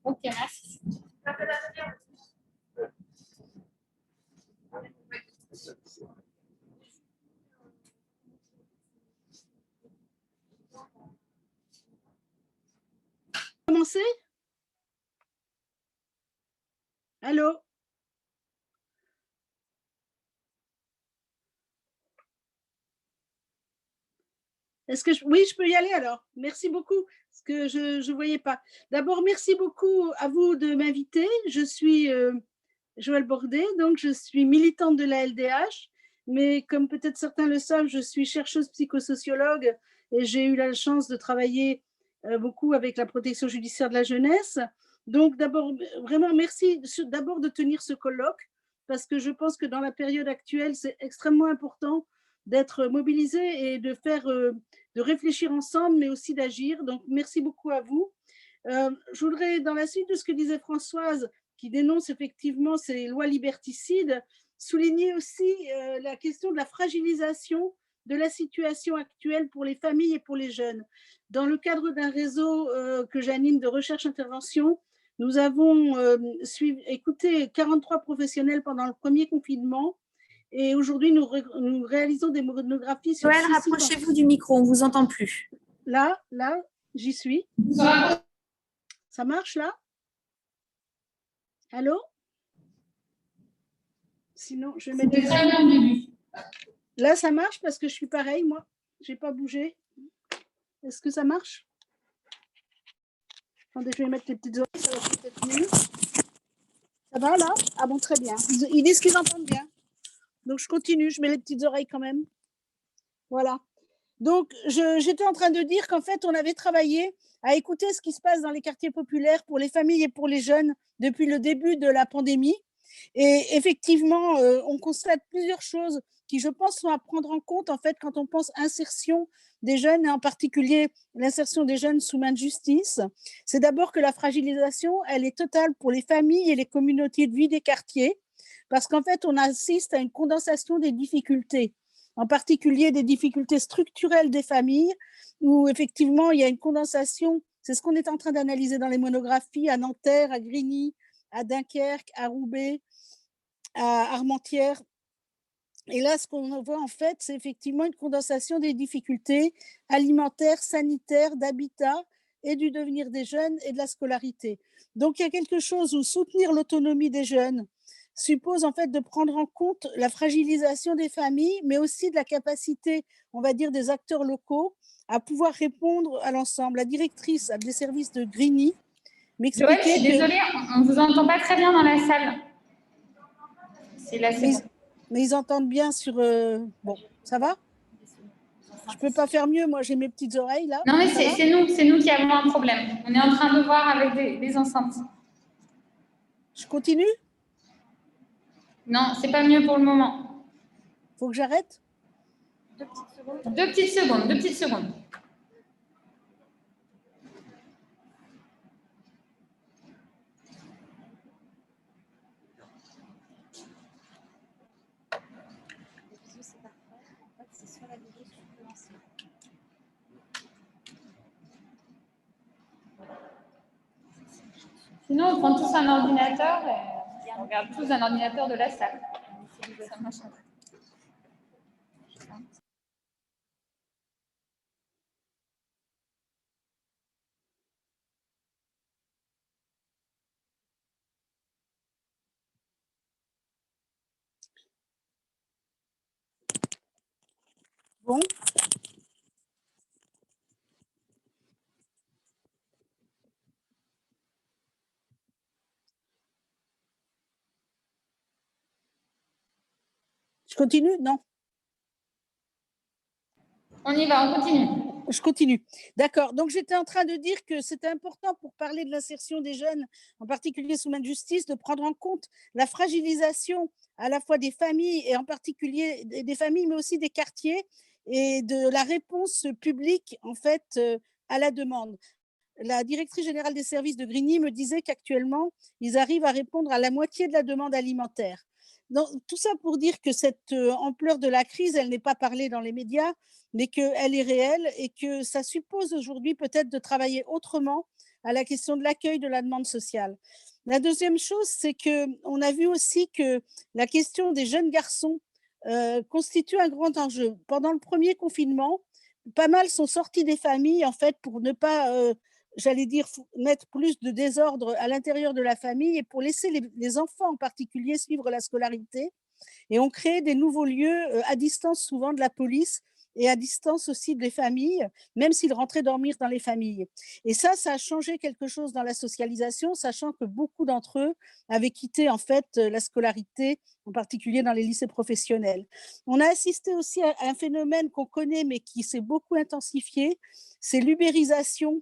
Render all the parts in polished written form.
Ok, merci. Commencer? Allô? Est-ce que oui, je peux y aller alors. Merci beaucoup, parce que je ne voyais pas. D'abord, merci beaucoup à vous de m'inviter. Je suis Joëlle Bordet, donc je suis militante de la LDH, mais comme peut-être certains le savent, je suis chercheuse psychosociologue et j'ai eu la chance de travailler beaucoup avec la protection judiciaire de la jeunesse. Donc d'abord, vraiment merci d'abord de tenir ce colloque, parce que je pense que dans la période actuelle, c'est extrêmement important d'être mobilisé et de faire, de réfléchir ensemble, mais aussi d'agir. Donc merci beaucoup à vous. Je voudrais, dans la suite de ce que disait Françoise, qui dénonce effectivement ces lois liberticides, souligner aussi la question de la fragilisation de la situation actuelle pour les familles et pour les jeunes. Dans le cadre d'un réseau que j'anime de recherche-intervention, nous avons écouté 43 professionnels pendant le premier confinement et aujourd'hui, nous réalisons des monographies sur... Joëlle, rapprochez-vous du micro, on ne vous entend plus. Là, j'y suis. Ça marche là? Allô? Sinon, je vais mettre... C'était très bien au début. Là, ça marche parce que je suis pareil, moi. Je n'ai pas bougé. Est-ce que ça marche? Attendez, je vais mettre les petites oreilles, ça va peut-être mieux. Ça va là? Ah bon, très bien. Ils disent qu'ils entendent bien. Donc, je continue, je mets les petites oreilles quand même. Voilà. Donc, j'étais en train de dire qu'en fait, on avait travaillé à écouter ce qui se passe dans les quartiers populaires pour les familles et pour les jeunes depuis le début de la pandémie. Et effectivement, on constate plusieurs choses qui, je pense, sont à prendre en compte en fait quand on pense insertion des jeunes, et en particulier l'insertion des jeunes sous main de justice. C'est d'abord que la fragilisation, elle est totale pour les familles et les communautés de vie des quartiers, parce qu'en fait, on assiste à une condensation des difficultés, en particulier des difficultés structurelles des familles, où effectivement, il y a une condensation. C'est ce qu'on est en train d'analyser dans les monographies à Nanterre, à Grigny, à Dunkerque, à Roubaix, à Armentières. Et là, ce qu'on voit en fait, c'est effectivement une condensation des difficultés alimentaires, sanitaires, d'habitat et du devenir des jeunes et de la scolarité. Donc, il y a quelque chose où soutenir l'autonomie des jeunes suppose en fait de prendre en compte la fragilisation des familles, mais aussi de la capacité, on va dire, des acteurs locaux à pouvoir répondre à l'ensemble. La directrice des services de Grigny m'expliquait Joëlle, je suis désolée, on ne vous entend pas très bien dans la salle. C'est là, c'est bon. Mais ils entendent bien sur... Bon, ça va? Je ne peux pas faire mieux, moi j'ai mes petites oreilles là. Non, mais c'est nous qui avons un problème. On est en train de voir avec des enceintes. Je continue? Non, c'est pas mieux pour le moment. Faut que j'arrête? 2 petites secondes. 2 petites secondes. Sinon, on prend tous un ordinateur et on regarde tous un ordinateur de la salle. Ça marche. Bon. Je continue? Non. On y va, on continue. Je continue. D'accord. Donc, j'étais en train de dire que c'était important pour parler de l'insertion des jeunes, en particulier sous main de justice, de prendre en compte la fragilisation à la fois des familles et en particulier des familles, mais aussi des quartiers et de la réponse publique, en fait, à la demande. La directrice générale des services de Grigny me disait qu'actuellement, ils arrivent à répondre à la moitié de la demande alimentaire. tout ça pour dire que cette ampleur de la crise, elle n'est pas parlée dans les médias, mais qu'elle est réelle et que ça suppose aujourd'hui peut-être de travailler autrement à la question de l'accueil de la demande sociale. La deuxième chose, c'est qu'on a vu aussi que la question des jeunes garçons constitue un grand enjeu. Pendant le premier confinement, pas mal sont sortis des familles en fait pour ne pas, j'allais dire, mettre plus de désordre à l'intérieur de la famille et pour laisser les enfants en particulier suivre la scolarité. Et on crée des nouveaux lieux à distance souvent de la police et à distance aussi des familles, même s'ils rentraient dormir dans les familles. Et ça a changé quelque chose dans la socialisation, sachant que beaucoup d'entre eux avaient quitté en fait la scolarité, en particulier dans les lycées professionnels. On a assisté aussi à un phénomène qu'on connaît mais qui s'est beaucoup intensifié, c'est l'ubérisation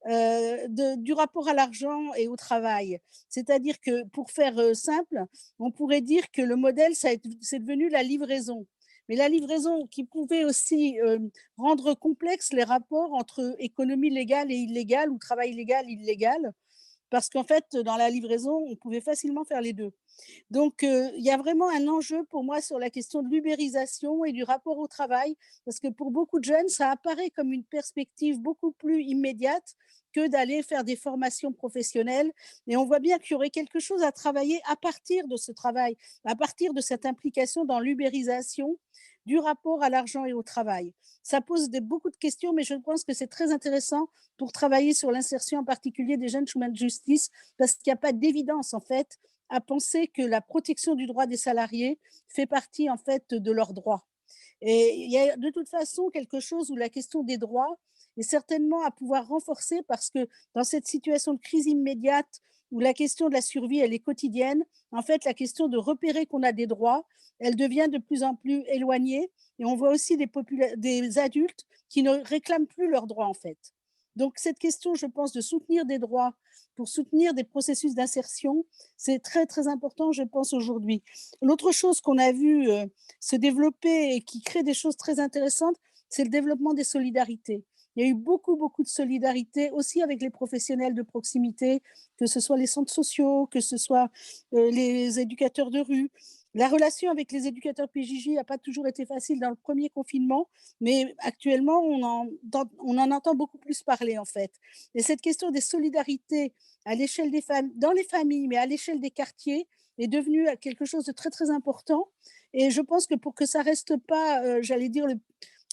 du rapport à l'argent et au travail. C'est-à-dire que, pour faire simple, on pourrait dire que le modèle, c'est devenu la livraison. Mais la livraison qui pouvait aussi rendre complexes les rapports entre économie légale et illégale ou travail légal et illégal, parce qu'en fait, dans la livraison, on pouvait facilement faire les deux. Donc, il y a vraiment un enjeu pour moi sur la question de l'ubérisation et du rapport au travail, parce que pour beaucoup de jeunes, ça apparaît comme une perspective beaucoup plus immédiate que d'aller faire des formations professionnelles. Et on voit bien qu'il y aurait quelque chose à travailler à partir de ce travail, à partir de cette implication dans l'ubérisation du rapport à l'argent et au travail. Ça pose beaucoup de questions, mais je pense que c'est très intéressant pour travailler sur l'insertion en particulier des jeunes chemins de justice, parce qu'il n'y a pas d'évidence en fait à penser que la protection du droit des salariés fait partie en fait de leurs droits. Et il y a de toute façon quelque chose où la question des droits est certainement à pouvoir renforcer, parce que dans cette situation de crise immédiate où la question de la survie, elle est quotidienne, en fait, la question de repérer qu'on a des droits, elle devient de plus en plus éloignée. Et on voit aussi des adultes qui ne réclament plus leurs droits, en fait. Donc, cette question, je pense, de soutenir des droits pour soutenir des processus d'insertion, c'est très, très important, je pense, aujourd'hui. L'autre chose qu'on a vu se développer et qui crée des choses très intéressantes, c'est le développement des solidarités. Il y a eu beaucoup, beaucoup de solidarité aussi avec les professionnels de proximité, que ce soit les centres sociaux, que ce soit les éducateurs de rue. La relation avec les éducateurs PJJ n'a pas toujours été facile dans le premier confinement, mais actuellement, on en entend beaucoup plus parler, en fait. Et cette question des solidarités à l'échelle des familles, dans les familles, mais à l'échelle des quartiers, est devenue quelque chose de très, très important. Et je pense que pour que ça reste pas, j'allais dire,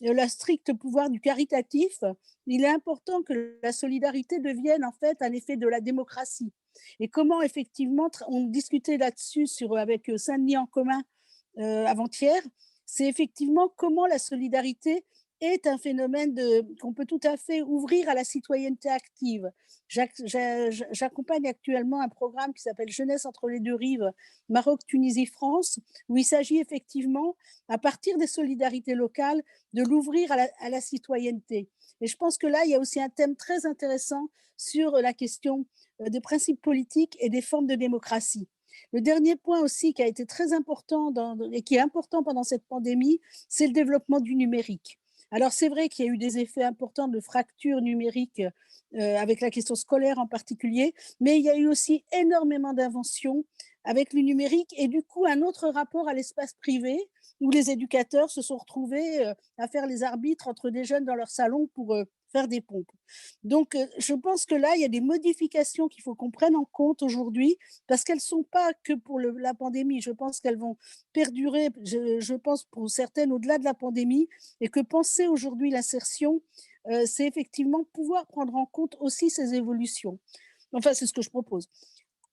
le strict pouvoir du caritatif, il est important que la solidarité devienne en fait un effet de la démocratie. Et comment effectivement, on discutait là-dessus avec Saint-Denis en commun avant-hier, c'est effectivement comment la solidarité est un phénomène qu'on peut tout à fait ouvrir à la citoyenneté active. J'accompagne actuellement un programme qui s'appelle Jeunesse entre les deux rives, Maroc, Tunisie, France, où il s'agit effectivement, à partir des solidarités locales, de l'ouvrir à la citoyenneté. Et je pense que là, il y a aussi un thème très intéressant sur la question des principes politiques et des formes de démocratie. Le dernier point aussi qui a été très important et qui est important pendant cette pandémie, c'est le développement du numérique. Alors c'est vrai qu'il y a eu des effets importants de fracture numérique avec la question scolaire en particulier, mais il y a eu aussi énormément d'inventions avec le numérique et du coup un autre rapport à l'espace privé où les éducateurs se sont retrouvés à faire les arbitres entre des jeunes dans leur salon pour faire des pompes. Donc, je pense que là, il y a des modifications qu'il faut qu'on prenne en compte aujourd'hui, parce qu'elles ne sont pas que pour la pandémie. Je pense qu'elles vont perdurer, je pense pour certaines au-delà de la pandémie, et que penser aujourd'hui l'insertion, c'est effectivement pouvoir prendre en compte aussi ces évolutions. Enfin, c'est ce que je propose.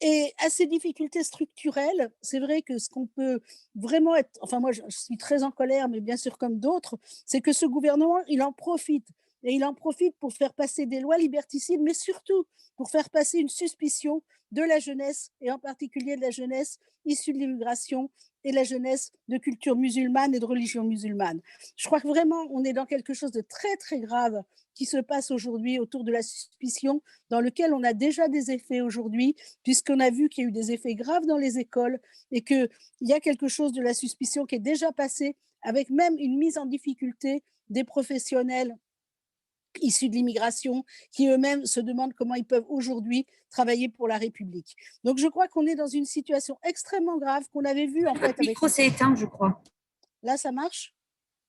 Et à ces difficultés structurelles, c'est vrai que ce qu'on peut vraiment être, enfin moi je suis très en colère, mais bien sûr comme d'autres, c'est que ce gouvernement, il en profite. Et il en profite pour faire passer des lois liberticides, mais surtout pour faire passer une suspicion de la jeunesse, et en particulier de la jeunesse issue de l'immigration et la jeunesse de culture musulmane et de religion musulmane. Je crois que vraiment, on est dans quelque chose de très, très grave qui se passe aujourd'hui autour de la suspicion, dans lequel on a déjà des effets aujourd'hui, puisqu'on a vu qu'il y a eu des effets graves dans les écoles et qu'il y a quelque chose de la suspicion qui est déjà passé, avec même une mise en difficulté des professionnels issus de l'immigration, qui eux-mêmes se demandent comment ils peuvent aujourd'hui travailler pour la République. Donc, je crois qu'on est dans une situation extrêmement grave qu'on avait vue en fait Votre avec… micro s'est éteint, je crois. Là, ça marche?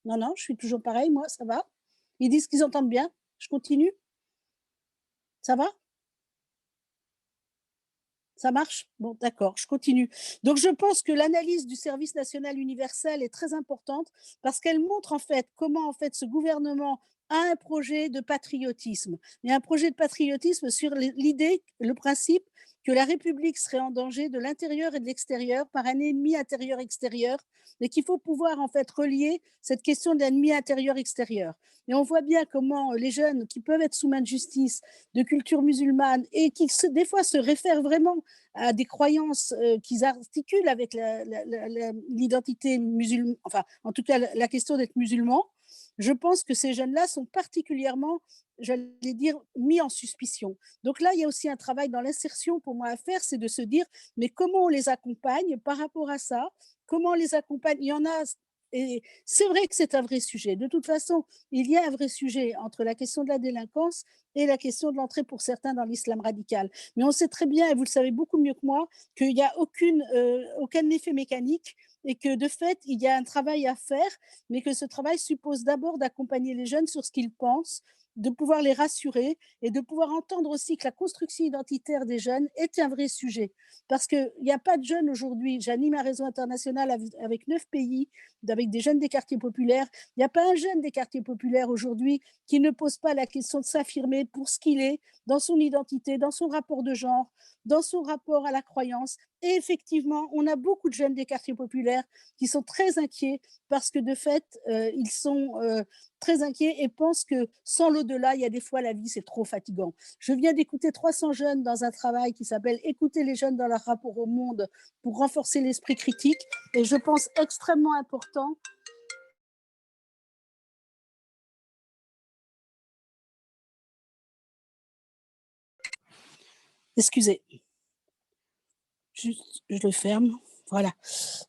Non, non, je suis toujours pareil, moi, ça va. Ils disent qu'ils entendent bien. Je continue? Ça va? Ça marche? Bon, d'accord, je continue. Donc, je pense que l'analyse du service national universel est très importante parce qu'elle montre en fait comment en fait ce gouvernement a un projet de patriotisme. Il y a un projet de patriotisme sur l'idée, le principe que la République serait en danger de l'intérieur et de l'extérieur par un ennemi intérieur-extérieur et qu'il faut pouvoir en fait relier cette question d'ennemi intérieur-extérieur. Et on voit bien comment les jeunes qui peuvent être sous main de justice, de culture musulmane et qui des fois se réfèrent vraiment à des croyances qu'ils articulent avec l'identité musulmane, enfin, en tout cas, la question d'être musulman, je pense que ces jeunes-là sont particulièrement, j'allais dire, mis en suspicion. Donc là, il y a aussi un travail dans l'insertion pour moi à faire, c'est de se dire, mais comment on les accompagne par rapport à ça? Comment on les accompagne? Il y en a, et c'est vrai que c'est un vrai sujet. De toute façon, il y a un vrai sujet entre la question de la délinquance et la question de l'entrée pour certains dans l'islam radical. Mais on sait très bien, et vous le savez beaucoup mieux que moi, qu'il n'y a aucun effet mécanique et que de fait, il y a un travail à faire, mais que ce travail suppose d'abord d'accompagner les jeunes sur ce qu'ils pensent, de pouvoir les rassurer et de pouvoir entendre aussi que la construction identitaire des jeunes est un vrai sujet. Parce qu'il n'y a pas de jeunes aujourd'hui. J'anime un réseau international avec 9 pays, avec des jeunes des quartiers populaires. Il n'y a pas un jeune des quartiers populaires aujourd'hui qui ne pose pas la question de s'affirmer pour ce qu'il est, dans son identité, dans son rapport de genre, dans son rapport à la croyance. Et effectivement, on a beaucoup de jeunes des quartiers populaires qui sont très inquiets parce que de fait, ils sont très inquiets et pensent que sans l'au-delà, il y a des fois la vie, c'est trop fatigant. Je viens d'écouter 300 jeunes dans un travail qui s'appelle Écouter les jeunes dans leur rapport au monde pour renforcer l'esprit critique. Et je pense extrêmement important. Excusez. Juste, je le ferme. Voilà,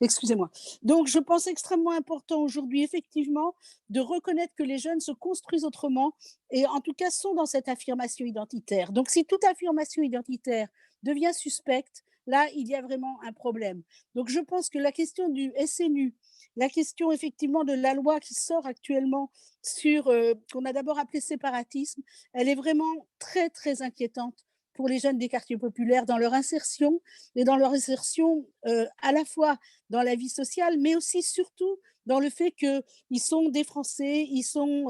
excusez-moi. Donc, je pense extrêmement important aujourd'hui, effectivement, de reconnaître que les jeunes se construisent autrement et en tout cas sont dans cette affirmation identitaire. Donc, si toute affirmation identitaire devient suspecte, là, il y a vraiment un problème. Donc, je pense que la question du SNU, la question effectivement de la loi qui sort actuellement sur, qu'on a d'abord appelé séparatisme, elle est vraiment très, très inquiétante pour les jeunes des quartiers populaires dans leur insertion et dans leur insertion à la fois dans la vie sociale, mais aussi surtout dans le fait qu'ils sont des Français, ils sont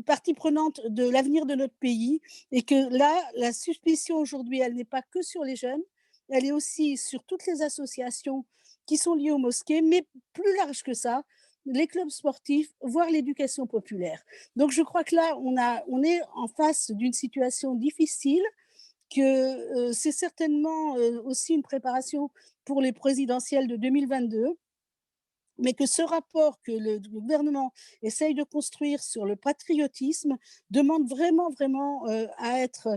partie prenante de l'avenir de notre pays et que là, la suspicion aujourd'hui, elle n'est pas que sur les jeunes, elle est aussi sur toutes les associations qui sont liées aux mosquées, mais plus large que ça, les clubs sportifs, voire l'éducation populaire. Donc je crois que là, on est en face d'une situation difficile, que c'est certainement aussi une préparation pour les présidentielles de 2022, mais que ce rapport que le gouvernement essaye de construire sur le patriotisme demande vraiment, vraiment à être,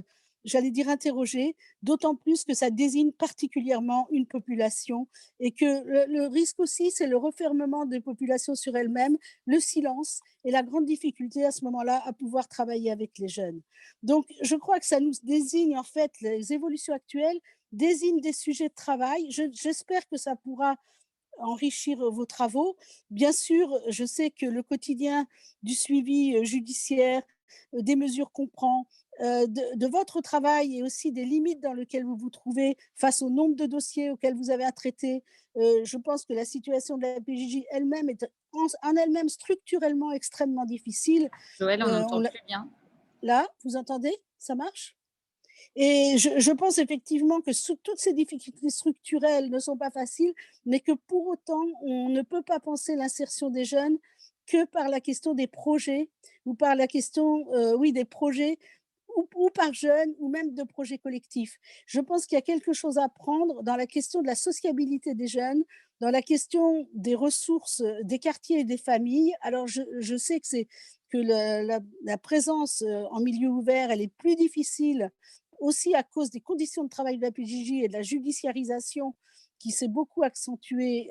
j'allais dire, interrogé, d'autant plus que ça désigne particulièrement une population et que le risque aussi, c'est le refermement des populations sur elles-mêmes, le silence et la grande difficulté à ce moment-là à pouvoir travailler avec les jeunes. Donc, je crois que ça nous désigne, en fait, les évolutions actuelles désignent des sujets de travail. J'espère que ça pourra enrichir vos travaux. Bien sûr, je sais que le quotidien du suivi judiciaire, des mesures qu'on prend, de votre travail et aussi des limites dans lesquelles vous vous trouvez face au nombre de dossiers auxquels vous avez à traiter, je pense que la situation de la PJJ elle-même est en elle-même structurellement extrêmement difficile. Joël, on n'entend plus bien. Là, vous entendez? Ça marche? Et je pense effectivement que toutes ces difficultés structurelles ne sont pas faciles, mais que pour autant, on ne peut pas penser l'insertion des jeunes que par la question des projets ou par la question, oui, des projets ou par jeunes ou même de projets collectifs. Je pense qu'il y a quelque chose à prendre dans la question de la sociabilité des jeunes, dans la question des ressources des quartiers et des familles. Alors, je sais que la présence en milieu ouvert, elle est plus difficile aussi à cause des conditions de travail de la PJJ et de la judiciarisation qui s'est beaucoup accentué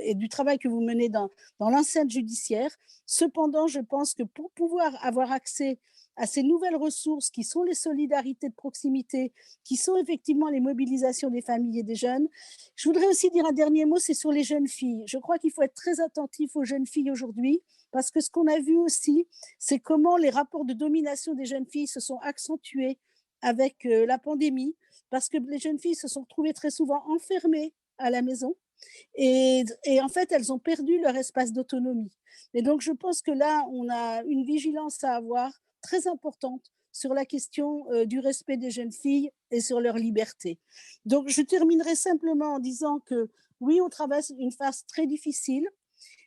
et du travail que vous menez dans l'enceinte judiciaire. Cependant, je pense que pour pouvoir avoir accès à ces nouvelles ressources qui sont les solidarités de proximité, qui sont effectivement les mobilisations des familles et des jeunes, je voudrais aussi dire un dernier mot, c'est sur les jeunes filles. Je crois qu'il faut être très attentif aux jeunes filles aujourd'hui, parce que ce qu'on a vu aussi, c'est comment les rapports de domination des jeunes filles se sont accentués avec la pandémie, parce que les jeunes filles se sont retrouvées très souvent enfermées à la maison et en fait, elles ont perdu leur espace d'autonomie. Et donc, je pense que là, on a une vigilance à avoir très importante sur la question du respect des jeunes filles et sur leur liberté. Donc, je terminerai simplement en disant que oui, on traverse une phase très difficile,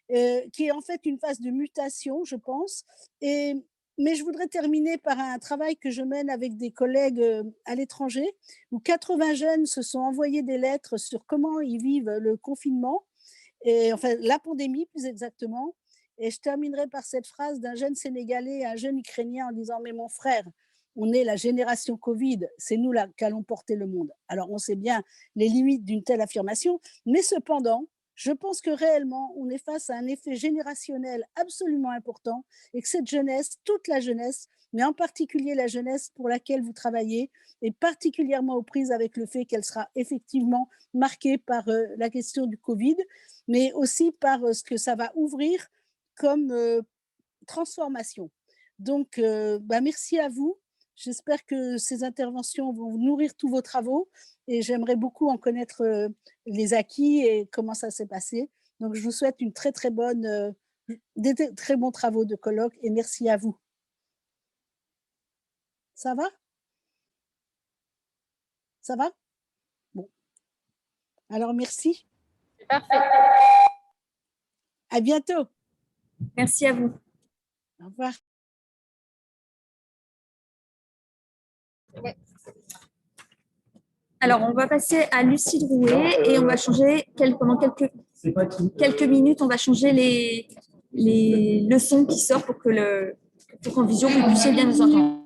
qui est en fait une phase de mutation, je pense. Et, mais je voudrais terminer par un travail que je mène avec des collègues à l'étranger, où 80 jeunes se sont envoyés des lettres sur comment ils vivent le confinement, et enfin la pandémie plus exactement. Et je terminerai par cette phrase d'un jeune Sénégalais, un jeune Ukrainien en disant: mais mon frère, on est la génération Covid, c'est nous là qu'allons porter le monde. Alors on sait bien les limites d'une telle affirmation, mais cependant, je pense que réellement, on est face à un effet générationnel absolument important et que cette jeunesse, toute la jeunesse, mais en particulier la jeunesse pour laquelle vous travaillez, est particulièrement aux prises avec le fait qu'elle sera effectivement marquée par la question du Covid, mais aussi par ce que ça va ouvrir comme transformation. Donc, bah, merci à vous. J'espère que ces interventions vont nourrir tous vos travaux et j'aimerais beaucoup en connaître les acquis et comment ça s'est passé. Donc, je vous souhaite une très, très bonne, des très bons travaux de colloque et merci à vous. Ça va? Ça va? Bon. Alors, merci. Parfait. À bientôt. Merci à vous. Au revoir. Ouais. Alors, on va passer à Lucie Drouet et on va changer pendant quelques minutes, on va changer le son qui sort pour qu'en vision, vous puissiez bien nous entendre.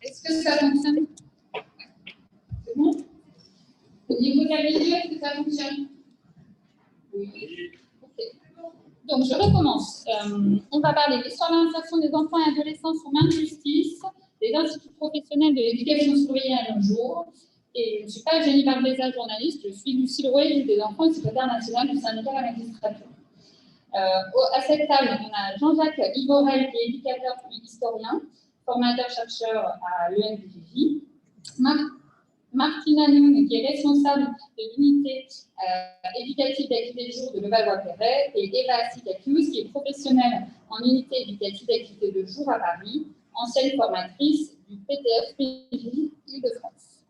Est-ce que ça fonctionne? C'est bon? Au niveau de la vidéo, est-ce que ça fonctionne? Oui. Okay. Donc, je recommence. On va parler de l'histoire de l'insertion des enfants et adolescents sous main de justice, des instituts professionnels de l'éducation surveillée à nos jours. Et je ne suis pas Jenny Barbeza, journaliste, je suis Lucille Rouet, juge des enfants et secrétaire nationale du syndicat de la magistrature. À cette table, on a Jean-Jacques Ivorel, qui est éducateur puis historien, formateur-chercheur à l'ENPJ. Martina Noun, qui est responsable de l'unité éducative d'activité de jour de Levallois-Perret, et Eva Sikakius, qui est professionnelle en unité éducative d'activité de jour à Paris, ancienne formatrice du PDF PJ Île-de-France.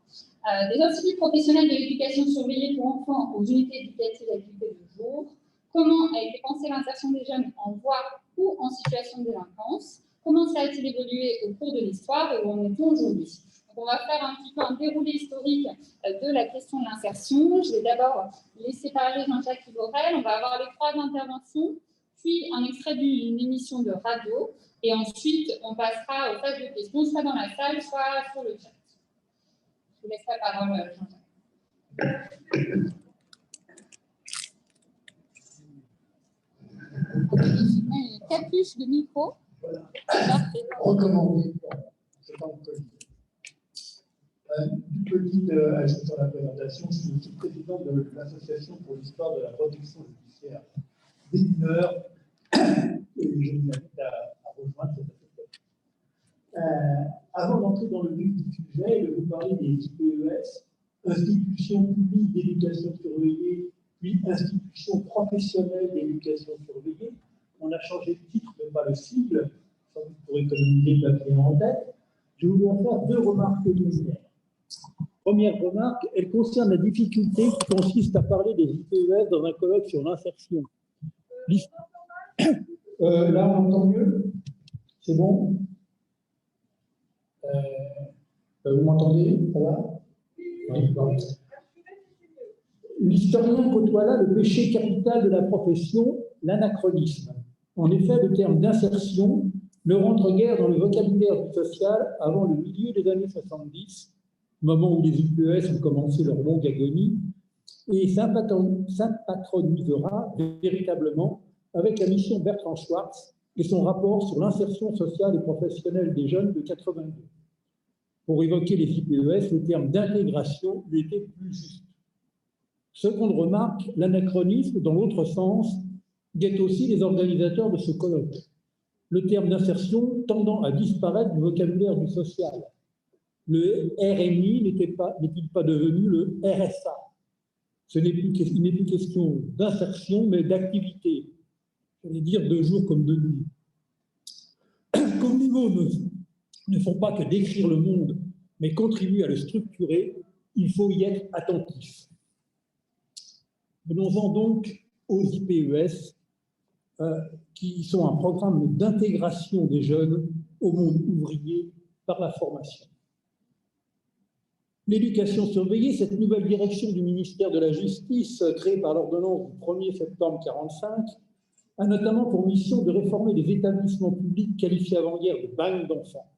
Des instituts professionnels de l'éducation surveillée pour enfants aux unités éducatives d'activité de jour. Comment a été pensée l'insertion des jeunes en voie ou en situation de délinquance? Comment ça a-t-il évolué au cours de l'histoire et où en est-on aujourd'hui? On va faire un petit peu un déroulé historique de la question de l'insertion. Je vais d'abord laisser parler Jean-Jacques Ivorel. On va avoir les 3 interventions, puis un extrait d'une émission de radio. Et ensuite, on passera aux phases de questions, soit dans la salle, soit sur le chat. Je vous laisse la parole, Jean-Jacques. Une capuche de micro. Voilà. Recommandé. Une petite ajout sur la présentation, je suis aussi président de l'association pour l'histoire de la protection judiciaire des mineurs et je vous invite à rejoindre cette association. Avant d'entrer dans le vif du sujet, je vais vous parler des IPES, institutions publiques d'éducation surveillée, puis institutions professionnelles d'éducation surveillée. On a changé de titre, mais pas le sigle, sans doute pour économiser le papier en tête. Je voudrais faire 2 remarques préliminaires. Première remarque, elle concerne la difficulté qui consiste à parler des IPES dans un colloque sur l'insertion. Là, on entend mieux? C'est bon? Vous m'entendez? Ça va? Oui, bon. L'historien côtoie là le péché capital de la profession, l'anachronisme. En effet, le terme d'insertion ne rentre guère dans le vocabulaire du social avant le milieu des années 70, moment où les IPES ont commencé leur longue agonie, et s'impatronisera véritablement avec la mission Bertrand Schwartz et son rapport sur l'insertion sociale et professionnelle des jeunes de 82. Pour évoquer les IPES, le terme d'intégration lui était plus juste. Seconde remarque, l'anachronisme, dans l'autre sens, guette aussi les organisateurs de ce colloque. Le terme d'insertion tendant à disparaître du vocabulaire du social. Le RMI n'est-il pas devenu le RSA? Il n'est plus question d'insertion, mais d'activité. J'allais dire de jour comme de nuit. Comme les mots ne font pas que décrire le monde, mais contribuent à le structurer, il faut y être attentif. Venons-en donc aux IPES, qui sont un programme d'intégration des jeunes au monde ouvrier par la formation. L'éducation surveillée, cette nouvelle direction du ministère de la Justice, créée par l'ordonnance du 1er septembre 1945, a notamment pour mission de réformer les établissements publics qualifiés avant-hier de banques d'enfants.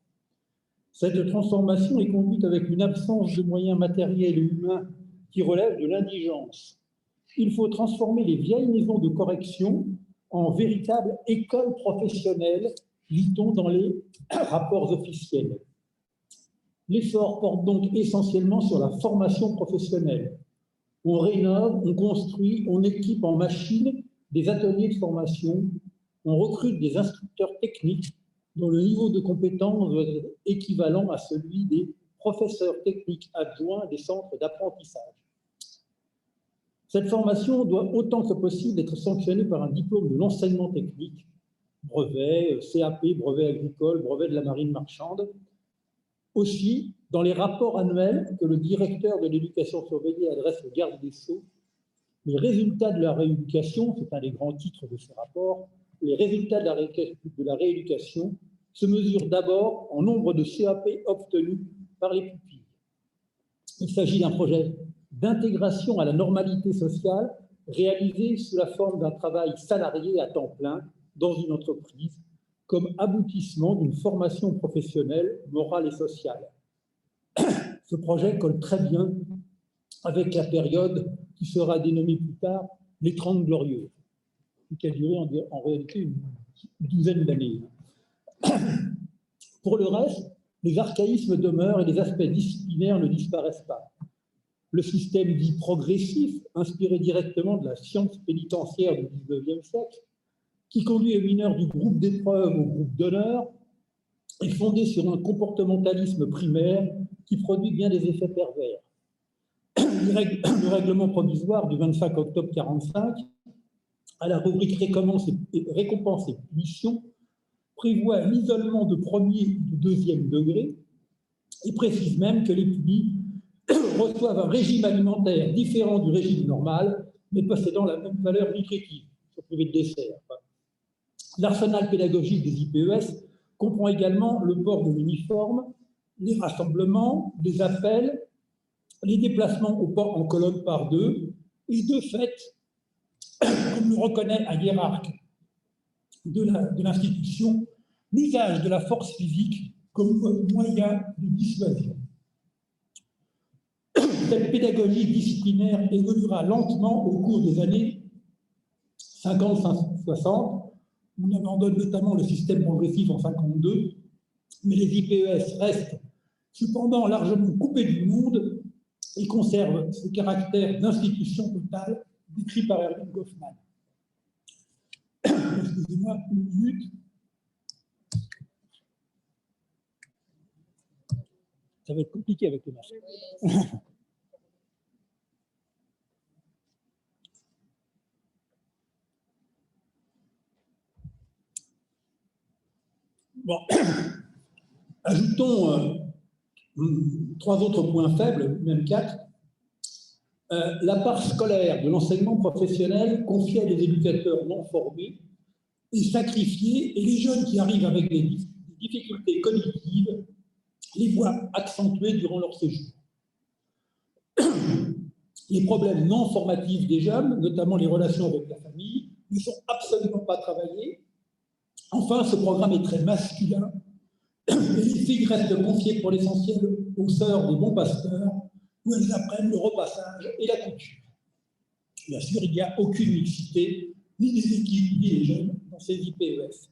Cette transformation est conduite avec une absence de moyens matériels et humains qui relève de l'indigence. Il faut transformer les vieilles maisons de correction en véritables écoles professionnelles, lit-on dans les rapports officiels. L'effort porte donc essentiellement sur la formation professionnelle. On rénove, on construit, on équipe en machines des ateliers de formation, on recrute des instructeurs techniques dont le niveau de compétence est équivalent à celui des professeurs techniques adjoints des centres d'apprentissage. Cette formation doit autant que possible être sanctionnée par un diplôme de l'enseignement technique, brevet, CAP, brevet agricole, brevet de la marine marchande. Aussi, dans les rapports annuels que le directeur de l'éducation surveillée adresse au garde des Sceaux, les résultats de la rééducation, c'est un des grands titres de ce rapport, les résultats de la rééducation se mesurent d'abord en nombre de CAP obtenus par les pupilles. Il s'agit d'un projet d'intégration à la normalité sociale réalisé sous la forme d'un travail salarié à temps plein dans une entreprise, comme aboutissement d'une formation professionnelle, morale et sociale. Ce projet colle très bien avec la période qui sera dénommée plus tard les 30 Glorieuses, qui a duré en réalité une douzaine d'années. Pour le reste, les archaïsmes demeurent et les aspects disciplinaires ne disparaissent pas. Le système dit progressif, inspiré directement de la science pénitentiaire du XIXe siècle, qui conduit les mineurs du groupe d'épreuve au groupe d'honneur, est fondé sur un comportementalisme primaire qui produit bien des effets pervers. Le règlement provisoire du 25 octobre 1945, à la rubrique récompense et punition, prévoit l'isolement de premier et de deuxième degré et précise même que les punis reçoivent un régime alimentaire différent du régime normal, mais possédant la même valeur nutritive, sur privé de dessert. L'arsenal pédagogique des IPES comprend également le port de l'uniforme, les rassemblements, les appels, les déplacements au port en colonne par deux, et de fait, comme le reconnaît un hiérarque de l'institution, l'usage de la force physique comme moyen de dissuasion. Cette pédagogie disciplinaire évoluera lentement au cours des années 50-60. On abandonne notamment le système progressif en 1952, mais les IPES restent cependant largement coupés du monde et conservent ce caractère d'institution totale décrit par Erwin Goffman. Excusez-moi, une minute. Ça va être compliqué avec le marché. Bon, ajoutons 3 autres points faibles, même 4. La part scolaire de l'enseignement professionnel confiée à des éducateurs non formés est sacrifiée et les jeunes qui arrivent avec des difficultés cognitives les voient accentuées durant leur séjour. Les problèmes non formatifs des jeunes, notamment les relations avec la famille, ne sont absolument pas travaillés. Enfin, ce programme est très masculin et les filles restent confiées pour l'essentiel aux sœurs des bons pasteurs où elles apprennent le repassage et la couture. Bien sûr, il n'y a aucune mixité, ni des équipes, ni des jeunes dans ces IPES.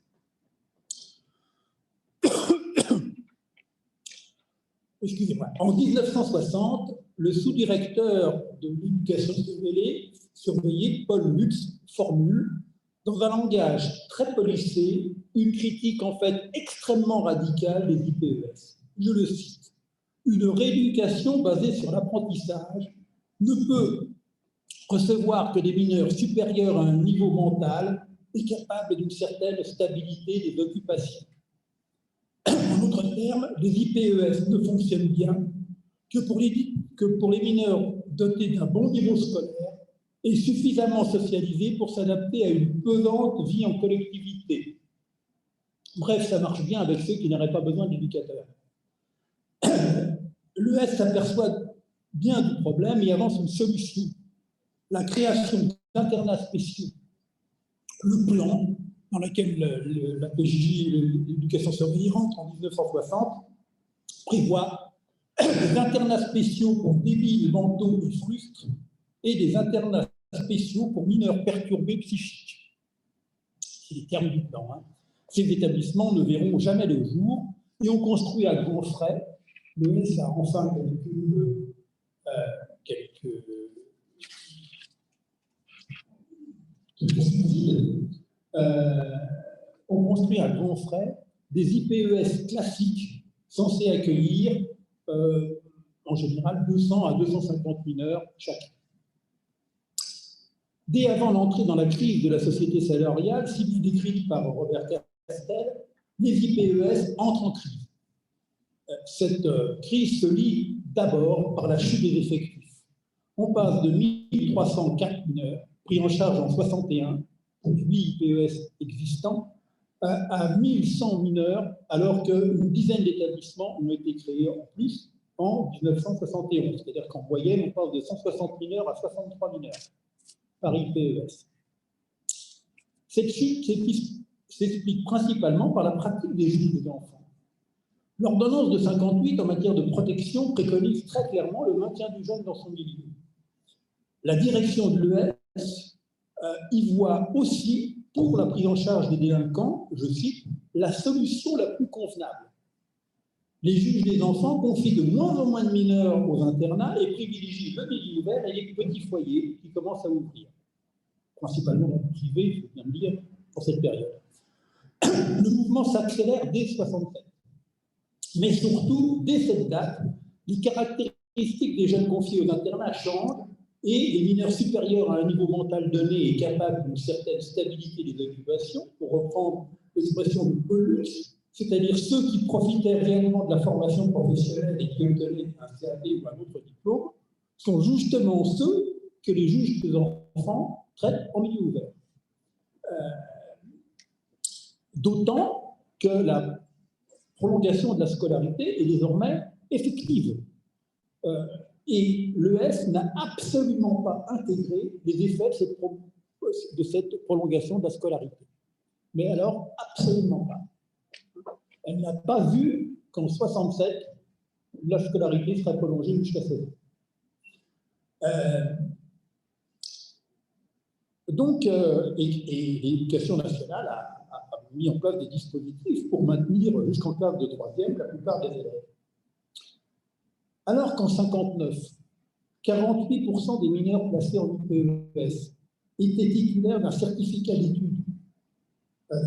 Excusez-moi. En 1960, le sous-directeur de l'éducation surveillée, Paul Lutz, formule, dans un langage très policé, une critique en fait extrêmement radicale des IPES. Je le cite. Une rééducation basée sur l'apprentissage ne peut recevoir que des mineurs supérieurs à un niveau mental et capables d'une certaine stabilité des occupations. En d'autres termes, les IPES ne fonctionnent bien que pour les mineurs dotés d'un bon niveau scolaire et suffisamment socialisés pour s'adapter à une pesante vie en collectivité. Bref, ça marche bien avec ceux qui n'auraient pas besoin d'éducateurs. L'ES s'aperçoit bien du problème et avance une solution. La création d'internats spéciaux. Le plan dans lequel la PJJ, l'éducation surveillée, rentre en 1960, prévoit des internats spéciaux pour débiles, mentaux et frustres et des internats spéciaux pour mineurs perturbés psychiques. C'est les termes du plan. Hein. Ces établissements ne verront jamais le jour et on construit à grands frais. Le S a enfin on construit à grands frais des IPES classiques censés accueillir en général 200 à 250 mineurs chacun. Dès avant l'entrée dans la crise de la société salariale, si bien décrite par Robert Castel, les IPES entrent en crise. Cette crise se lie d'abord par la chute des effectifs. On passe de 1304 mineurs pris en charge en 61 pour les 8 IPES existants à 1100 mineurs, alors qu'une dizaine d'établissements ont été créés en plus en 1971. C'est-à-dire qu'en moyenne, on passe de 160 mineurs à 63 mineurs par IPES. Cette chute s'explique principalement par la pratique des juges des enfants. L'ordonnance de 58 en matière de protection préconise très clairement le maintien du jeune dans son milieu. La direction de l'ES y voit aussi, pour la prise en charge des délinquants, je cite, la solution la plus convenable. Les juges des enfants confient de moins en moins de mineurs aux internats et privilégient le milieu ouvert et les petits foyers qui commencent à ouvrir, principalement dans le privé, il faut bien le dire, pour cette période. Le mouvement s'accélère dès 67. Mais surtout, dès cette date, les caractéristiques des jeunes confiés aux internats changent et les mineurs supérieurs à un niveau mental donné et capables d'une certaine stabilité des occupations, pour reprendre l'expression de Paulus, c'est-à-dire ceux qui profitaient réellement de la formation professionnelle et qui obtenaient un CAP ou un autre diplôme, sont justement ceux que les juges des enfants traitent en milieu ouvert. D'autant que la prolongation de la scolarité est désormais effective. Et l'ES n'a absolument pas intégré les effets de cette prolongation de la scolarité. Mais alors, absolument pas. Elle n'a pas vu qu'en 67, la scolarité sera prolongée jusqu'à 16 ans. Donc, et l'éducation nationale a mis en place des dispositifs pour maintenir jusqu'en classe de 3e la plupart des élèves. Alors qu'en 59, 48% des mineurs placés en IPES étaient titulaires d'un certificat d'études,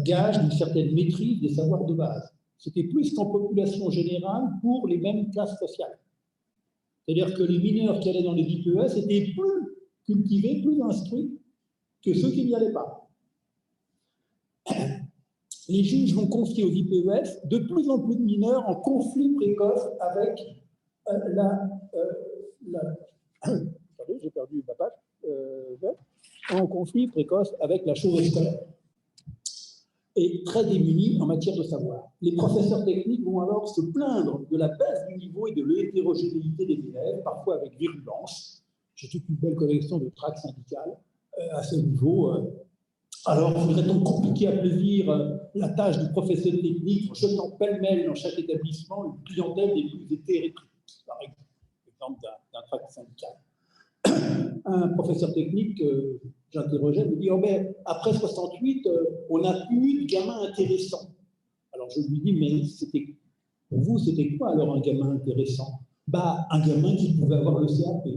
gage d'une certaine maîtrise des savoirs de base. C'était plus qu'en population générale pour les mêmes classes sociales. C'est-à-dire que les mineurs qui allaient dans les IPES étaient plus cultivés, plus instruits que ceux qui n'y allaient pas. Les juges vont confier aux IPES de plus en plus de mineurs en conflit précoce avec attendez, j'ai perdu ma page. En conflit précoce avec la chose scolaire. Et très démunis en matière de savoir. Les professeurs techniques vont alors se plaindre de la baisse du niveau et de l'hétérogénéité des élèves, parfois avec virulence. J'ai toute une belle collection de tracts syndicales à ce niveau. Alors, voudrait-on compliquer à plaisir la tâche du professeur technique en jetant pêle-mêle dans chaque établissement une clientèle des plus hétéroclites, par exemple d'un tract syndical. Un professeur technique que j'interrogeais me dit oh ben, après 68, on n'a plus eu de gamin intéressant. Alors je lui dis mais pour vous, c'était quoi alors un gamin intéressant? Bah, un gamin qui pouvait avoir le CAP.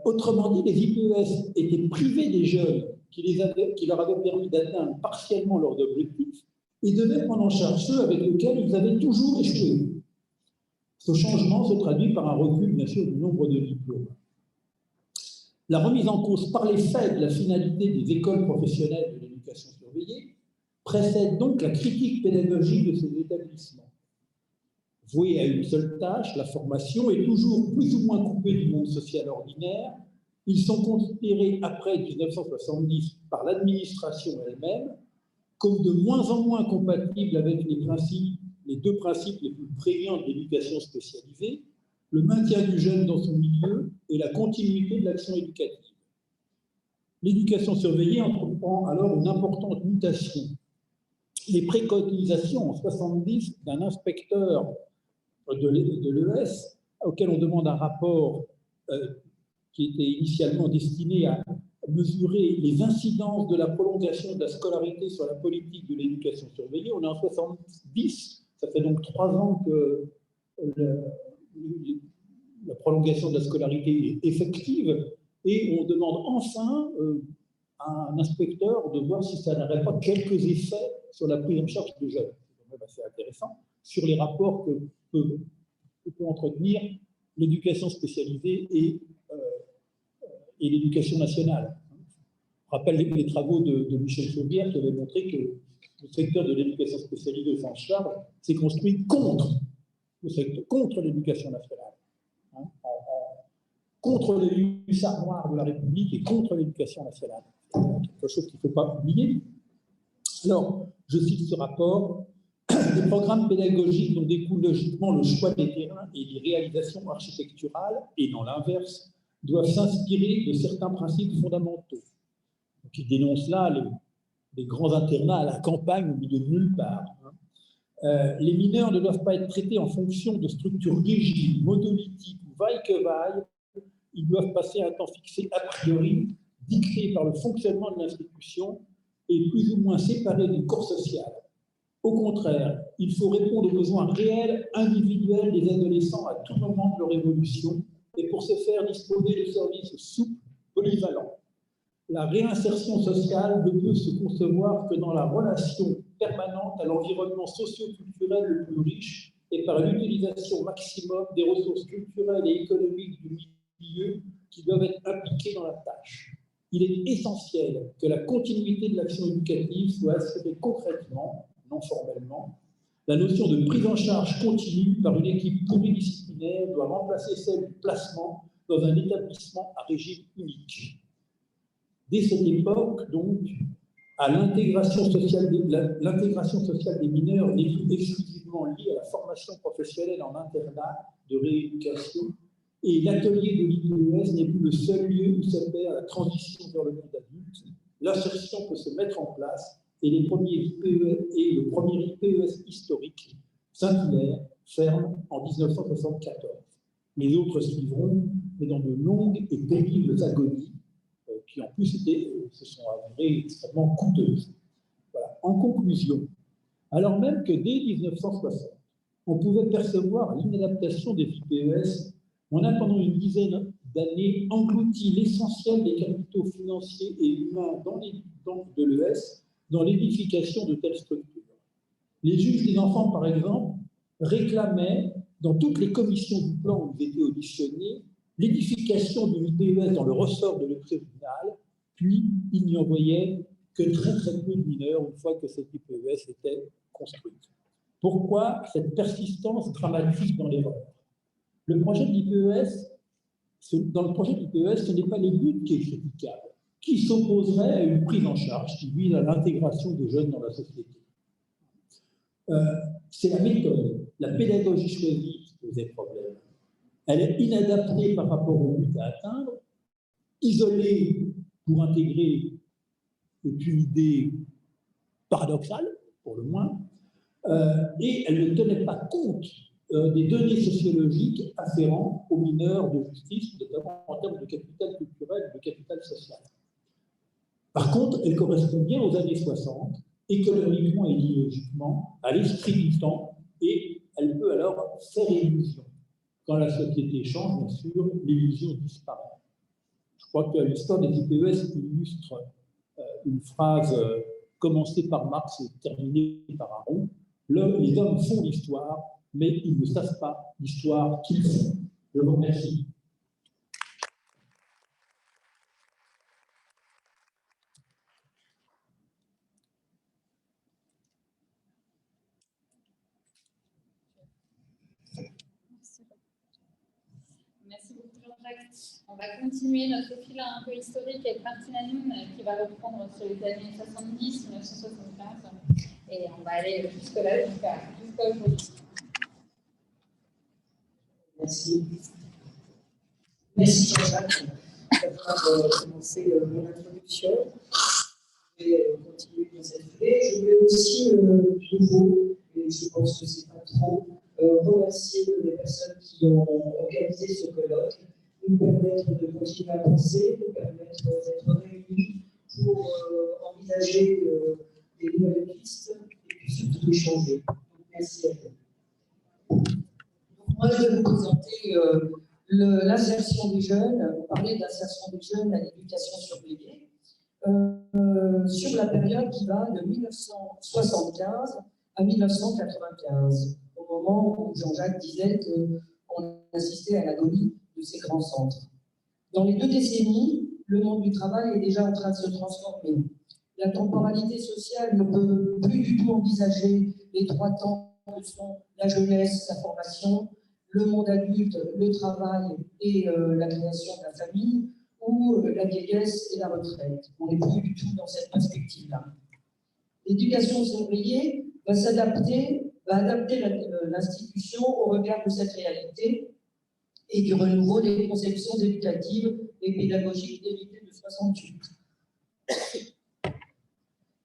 Autrement dit, les IPES étaient privés des jeunes qui leur avaient permis d'atteindre partiellement leurs objectifs et devaient prendre en charge ceux avec lesquels ils avaient toujours échoué. Ce changement se traduit par un recul, bien sûr, du nombre de diplômes. La remise en cause par les faits de la finalité des écoles professionnelles de l'éducation surveillée précède donc la critique pédagogique de ces établissements. Voués à une seule tâche, la formation, est toujours plus ou moins coupée du monde social ordinaire. Ils sont considérés après 1970 par l'administration elle-même comme de moins en moins compatibles avec les deux principes les plus prégnants de l'éducation spécialisée, le maintien du jeune dans son milieu et la continuité de l'action éducative. L'éducation surveillée entreprend alors une importante mutation. Les préconisations en 70 d'un inspecteur de l'ES, auquel on demande un rapport qui était initialement destiné à mesurer les incidences de la prolongation de la scolarité sur la politique de l'éducation surveillée. On est en 70, ça fait donc 3 ans que la prolongation de la scolarité est effective, et on demande enfin à un inspecteur de voir si ça n'aurait pas quelques effets sur la prise en charge des jeunes. C'est quand même assez intéressant, sur les rapports que peut entretenir l'éducation spécialisée et l'éducation nationale. Je rappelle les travaux de Michel Chauvière qui avait montré que le secteur de l'éducation spécialisée au sens large s'est construit contre l'éducation nationale, contre les hussards noirs de la République et contre l'éducation nationale. Quelque chose qu'il ne faut pas oublier. Alors, je cite ce rapport. Des programmes pédagogiques dont découle logiquement le choix des terrains et les réalisations architecturales, et non l'inverse, doivent s'inspirer de certains principes fondamentaux. Donc, il dénonce là des grands internats à la campagne, au milieu de nulle part. Les mineurs ne doivent pas être traités en fonction de structures rigides, monolithiques ou vaille que vaille. Ils doivent passer un temps fixé a priori, dicté par le fonctionnement de l'institution et plus ou moins séparé du corps social. Au contraire, il faut répondre aux besoins réels, individuels des adolescents à tout moment de leur évolution et pour ce faire disposer de services souples, polyvalents. La réinsertion sociale ne peut se concevoir que dans la relation permanente à l'environnement socio-culturel le plus riche et par l'utilisation maximum des ressources culturelles et économiques du milieu qui doivent être impliquées dans la tâche. Il est essentiel que la continuité de l'action éducative soit assurée concrètement, non formellement. La notion de prise en charge continue par une équipe pluridisciplinaire doit remplacer celle du placement dans un établissement à régime unique. Dès cette époque, donc, l'intégration sociale des mineurs n'est plus exclusivement liée à la formation professionnelle en internat de rééducation et l'atelier de l'IPES n'est plus le seul lieu où s'opère la transition vers le monde adulte. L'insertion peut se mettre en place et le premier IPES historique, Saint-Hilaire, ferme en 1974. Les autres suivront, mais dans de longues et pénibles agonies, qui en plus se sont avérées extrêmement coûteuses. Voilà. En conclusion, alors même que dès 1960, on pouvait percevoir l'inadaptation des IPES, on a pendant une dizaine d'années englouti l'essentiel des capitaux financiers et humains de l'ES dans l'édification de telles structures. Les juges des enfants, par exemple, réclamaient dans toutes les commissions du plan où ils étaient auditionnés l'édification d'une IPES dans le ressort de le tribunal, puis il n'y envoyait que très peu de mineurs une fois que cette IPES était construite. Pourquoi cette persistance dramatique dans l'erreur? Dans le projet de l'IPES, ce n'est pas les buts qui est critiquable, qui s'opposerait à une prise en charge qui vise à l'intégration des jeunes dans la société. C'est la méthode, la pédagogie choisie qui posait problème. Elle est inadaptée par rapport au but à atteindre, isolée pour intégrer une idée paradoxale, pour le moins, et elle ne tenait pas compte des données sociologiques afférentes aux mineurs de justice, notamment en termes de capital culturel et de capital social. Par contre, elle correspond bien aux années 60, économiquement et idéologiquement, à l'esprit du temps, et elle peut alors faire illusion. Quand la société change, bien sûr, l'illusion disparaît. Je crois que l'histoire des IPES illustre une phrase commencée par Marx et terminée par Aron. Les hommes font l'histoire, mais ils ne savent pas l'histoire qu'ils font. Je vous remercie. Merci beaucoup, Jean-Jacques. On va continuer notre fil un peu historique avec Martine Hanoun qui va reprendre sur les années 70, 1975. Et on va aller jusque-là, jusqu'à aujourd'hui. Merci. Merci Jean-Jacques d'avoir commencé mon introduction. Je vais continuer dans cette idée. Je voulais aussi, de nouveau, et je pense que ce n'est pas trop, remercier les personnes qui ont organisé ce colloque, nous permettre de continuer à penser, nous permettre d'être réunis pour envisager des nouvelles pistes et puis surtout d'échanger. Merci à vous. Moi, je vais vous présenter l'insertion des jeunes, parler d'insertion des jeunes à l'éducation surveillée, sur la période qui va de 1975 à 1995, au moment où Jean-Jacques disait qu'on assistait à l'agonie de ces grands centres. Dans les 2 décennies, le monde du travail est déjà en train de se transformer. La temporalité sociale ne peut plus du tout envisager les 3 temps que sont la jeunesse, la formation, le monde adulte, le travail et la création de la famille, ou la vieillesse et la retraite. On n'est plus du tout dans cette perspective-là. L'éducation surveillée va adapter l'institution au regard de cette réalité et du renouveau des conceptions éducatives et pédagogiques héritées de 68.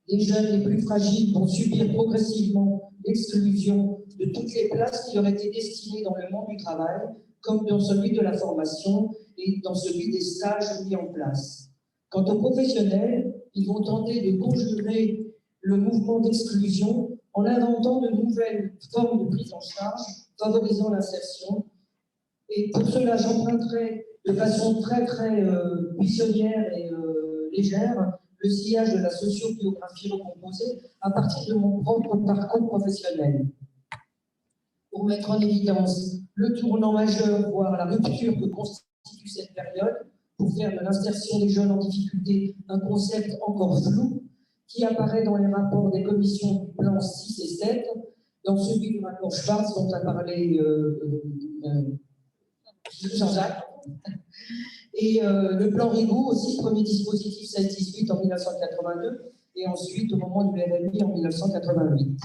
Les jeunes les plus fragiles vont subir progressivement l'exclusion de toutes les places qui leur étaient destinées dans le monde du travail, comme dans celui de la formation et dans celui des stages mis en place. Quant aux professionnels, ils vont tenter de conjurer le mouvement d'exclusion en inventant de nouvelles formes de prise en charge, favorisant l'insertion. Et pour cela, j'emprunterai de façon très visionnaire et légère le sillage de la sociobiographie recomposée à partir de mon propre parcours professionnel. Pour mettre en évidence le tournant majeur, voire la rupture que constitue cette période, pour faire de l'insertion des jeunes en difficulté un concept encore flou, qui apparaît dans les rapports des commissions du plan 6 et 7, dans celui du rapport Schwartz dont a parlé Jean-Jacques, et le plan Rigaud aussi, premier dispositif 16-18 en 1982, et ensuite au moment du RMI en 1988.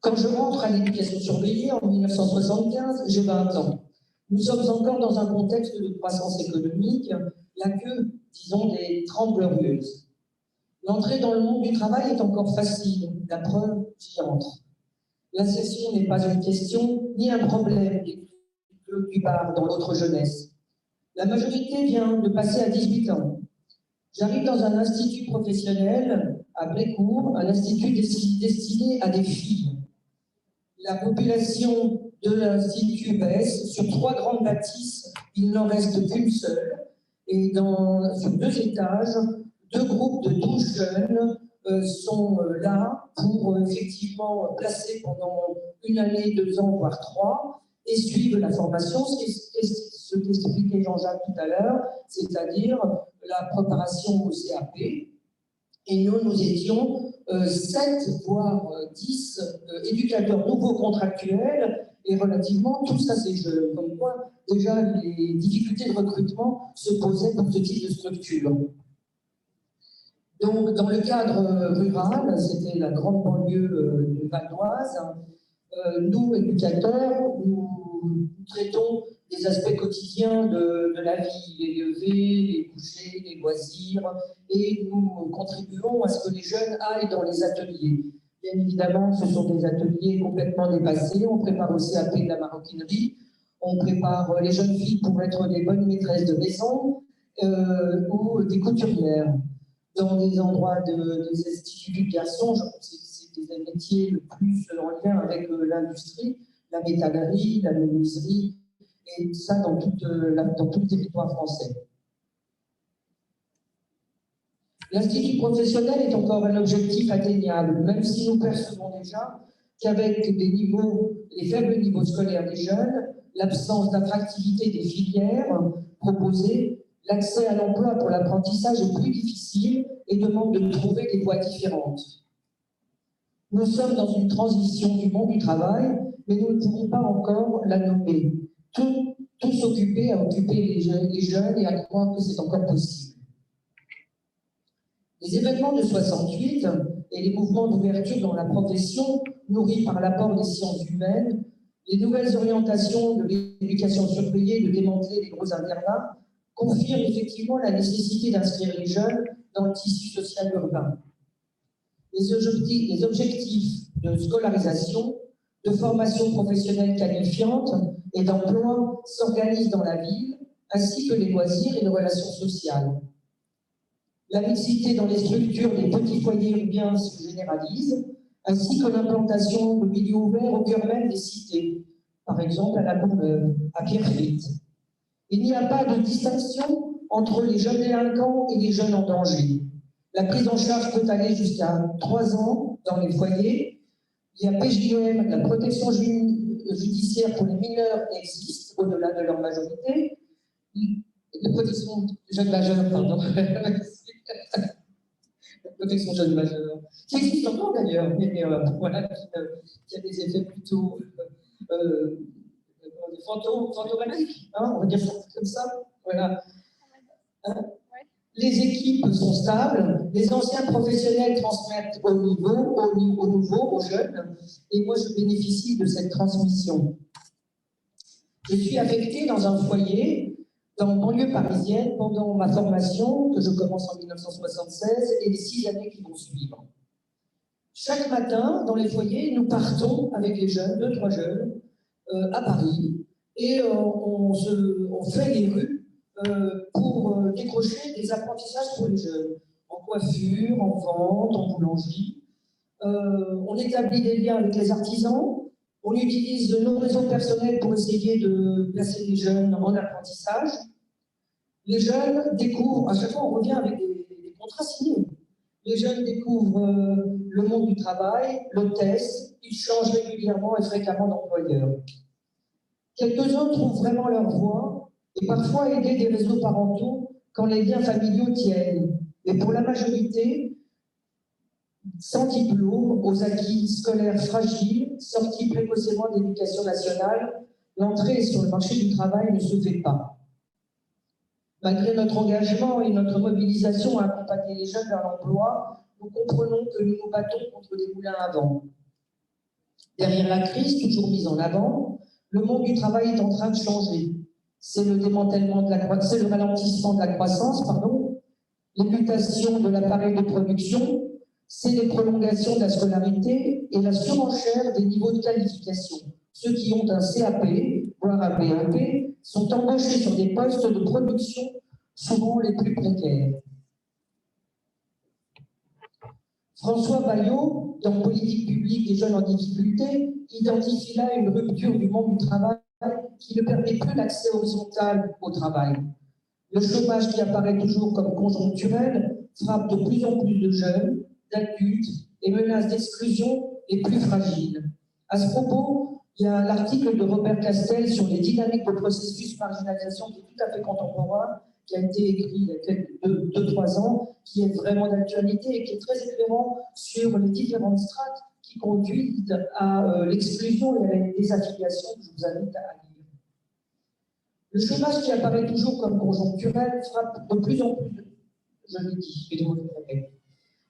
Quand je rentre à l'éducation surveillée en 1975, j'ai 20 ans. Nous sommes encore dans un contexte de croissance économique, la queue, disons, des 30 glorieuses. L'entrée dans le monde du travail est encore facile, la preuve, j'y entre. L'insertion n'est pas une question, ni un problème, dit Claude Dubard dans Notre jeunesse. La majorité vient de passer à 18 ans. J'arrive dans un institut professionnel à Brécourt, un institut destiné à des filles. La population de l'institut baisse. Sur 3 grandes bâtisses, il n'en reste qu'une seule. Et sur 2 étages, 2 groupes de 12 jeunes sont là pour effectivement placer pendant 1 année, 2 ans, voire 3, et suivre la formation, ce qu'expliquait Jean-Jacques tout à l'heure, c'est-à-dire la préparation au CAP. Et nous étions 7, voire 10 éducateurs nouveaux contractuels et relativement tous assez jeunes. Comme quoi, déjà, les difficultés de recrutement se posaient pour ce type de structure. Donc, dans le cadre rural, c'était la grande banlieue valdoise, nous, éducateurs, nous traitons des aspects quotidiens de la vie, les levées, les couchers, les loisirs, et nous contribuons à ce que les jeunes aillent dans les ateliers. Bien évidemment, ce sont des ateliers complètement dépassés. On prépare aussi à de la maroquinerie, on prépare les jeunes filles pour être des bonnes maîtresses de maison ou des couturières. Dans des endroits des instituts de garçons, c'est des métiers le plus en lien avec l'industrie, la métallerie, la menuiserie, et ça dans tout le territoire français. L'Institut professionnel est encore un objectif atteignable, même si nous percevons déjà qu'avec les faibles niveaux scolaires des jeunes, l'absence d'attractivité des filières proposées, l'accès à l'emploi pour l'apprentissage est plus difficile et demande de trouver des voies différentes. Nous sommes dans une transition du monde du travail, mais nous ne pouvons pas encore la nommer. Tous occupés à occuper les jeunes et à croire que c'est encore possible. Les événements de 68 et les mouvements d'ouverture dans la profession, nourris par l'apport des sciences humaines, les nouvelles orientations de l'éducation surveillée de démanteler les gros internats, confirment effectivement la nécessité d'inscrire les jeunes dans le tissu social urbain. Les objectifs de scolarisation, de formation professionnelle qualifiante et d'emploi s'organisent dans la ville, ainsi que les loisirs et les relations sociales. La mixité dans les structures des petits foyers urbains se généralise, ainsi que l'implantation de milieux ouverts au cœur même des cités, par exemple à la Courneuve, à Pierrefitte. Il n'y a pas de distinction entre les jeunes délinquants et les jeunes en danger. La prise en charge peut aller jusqu'à 3 ans dans les foyers. Il y a PJM, la protection judiciaire pour les mineurs existe au-delà de leur majorité. La protection jeunes majeurs, pardon. La protection jeunes majeurs, qui existe encore d'ailleurs, mais voilà, qui a des effets plutôt fantomatiques, hein, on va dire ça comme ça. Voilà. Les équipes sont stables, les anciens professionnels transmettent au nouveau, aux jeunes, et moi je bénéficie de cette transmission. Je suis affectée dans un foyer dans banlieue parisienne pendant ma formation, que je commence en 1976, et les 6 années qui vont suivre. Chaque matin, dans les foyers, nous partons avec les jeunes, 2-3 jeunes, à Paris, et on fait les rues pour décrocher des apprentissages pour les jeunes, en coiffure, en vente, en boulangerie. On établit des liens avec les artisans, on utilise nos réseaux personnels pour essayer de placer les jeunes en apprentissage. Les jeunes découvrent, à chaque fois on revient avec des contrats signés. Les jeunes découvrent le monde du travail, l'hôtesse, ils changent régulièrement et fréquemment d'employeur. Quelques-uns trouvent vraiment leur voie et parfois aidés des réseaux parentaux quand les liens familiaux tiennent. Et pour la majorité, sans diplôme, aux acquis scolaires fragiles, sortis précocement d'éducation nationale, l'entrée sur le marché du travail ne se fait pas. Malgré notre engagement et notre mobilisation à accompagner les jeunes vers l'emploi, nous comprenons que nous nous battons contre des moulins à vent. Derrière la crise, toujours mise en avant, le monde du travail est en train de changer. C'est le démantèlement c'est le ralentissement de la croissance, les mutations de l'appareil de production, c'est les prolongations de la scolarité et la surenchère des niveaux de qualification. Ceux qui ont un CAP, voire un BEP, sont embauchés sur des postes de production souvent les plus précaires. François Baillot, dans Politique publique des jeunes en difficulté, identifie là une rupture du monde du travail qui ne permet plus l'accès horizontal au travail. Le chômage qui apparaît toujours comme conjoncturel frappe de plus en plus de jeunes, d'adultes et menace d'exclusion les plus fragiles. À ce propos, il y a l'article de Robert Castel sur les dynamiques de processus de marginalisation qui est tout à fait contemporain, qui a été écrit il y a 2-3 ans, qui est vraiment d'actualité et qui est très éclairant sur les différentes strates qui conduisent à l'exclusion et à la désaffiliation que je vous invite à lire. Le chômage qui apparaît toujours comme conjoncturel frappe de plus en plus, je l'ai dit, excusez-moi, je le répète.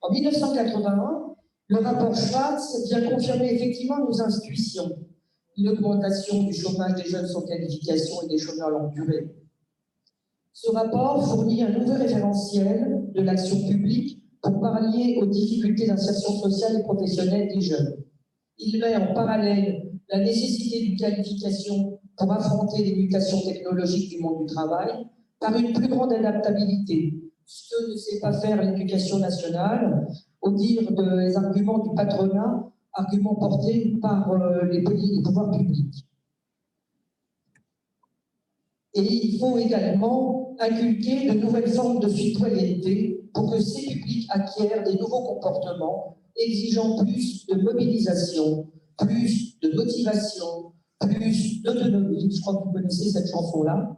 En 1981, le rapport Schwartz vient confirmer effectivement nos intuitions. L'augmentation du chômage des jeunes sans qualification et des chômeurs longue durée. Ce rapport fournit un nouveau référentiel de l'action publique pour pallier aux difficultés d'insertion sociale et professionnelle des jeunes. Il met en parallèle la nécessité d'une qualification pour affronter les mutations technologiques du monde du travail par une plus grande adaptabilité, ce que ne sait pas faire l'éducation nationale, au dire des arguments du patronat, arguments portés par les pouvoirs publics. Et il faut également inculquer de nouvelles formes de citoyenneté pour que ces publics acquièrent des nouveaux comportements exigeant plus de mobilisation, plus de motivation, plus d'autonomie. Je crois que vous connaissez cette chanson-là.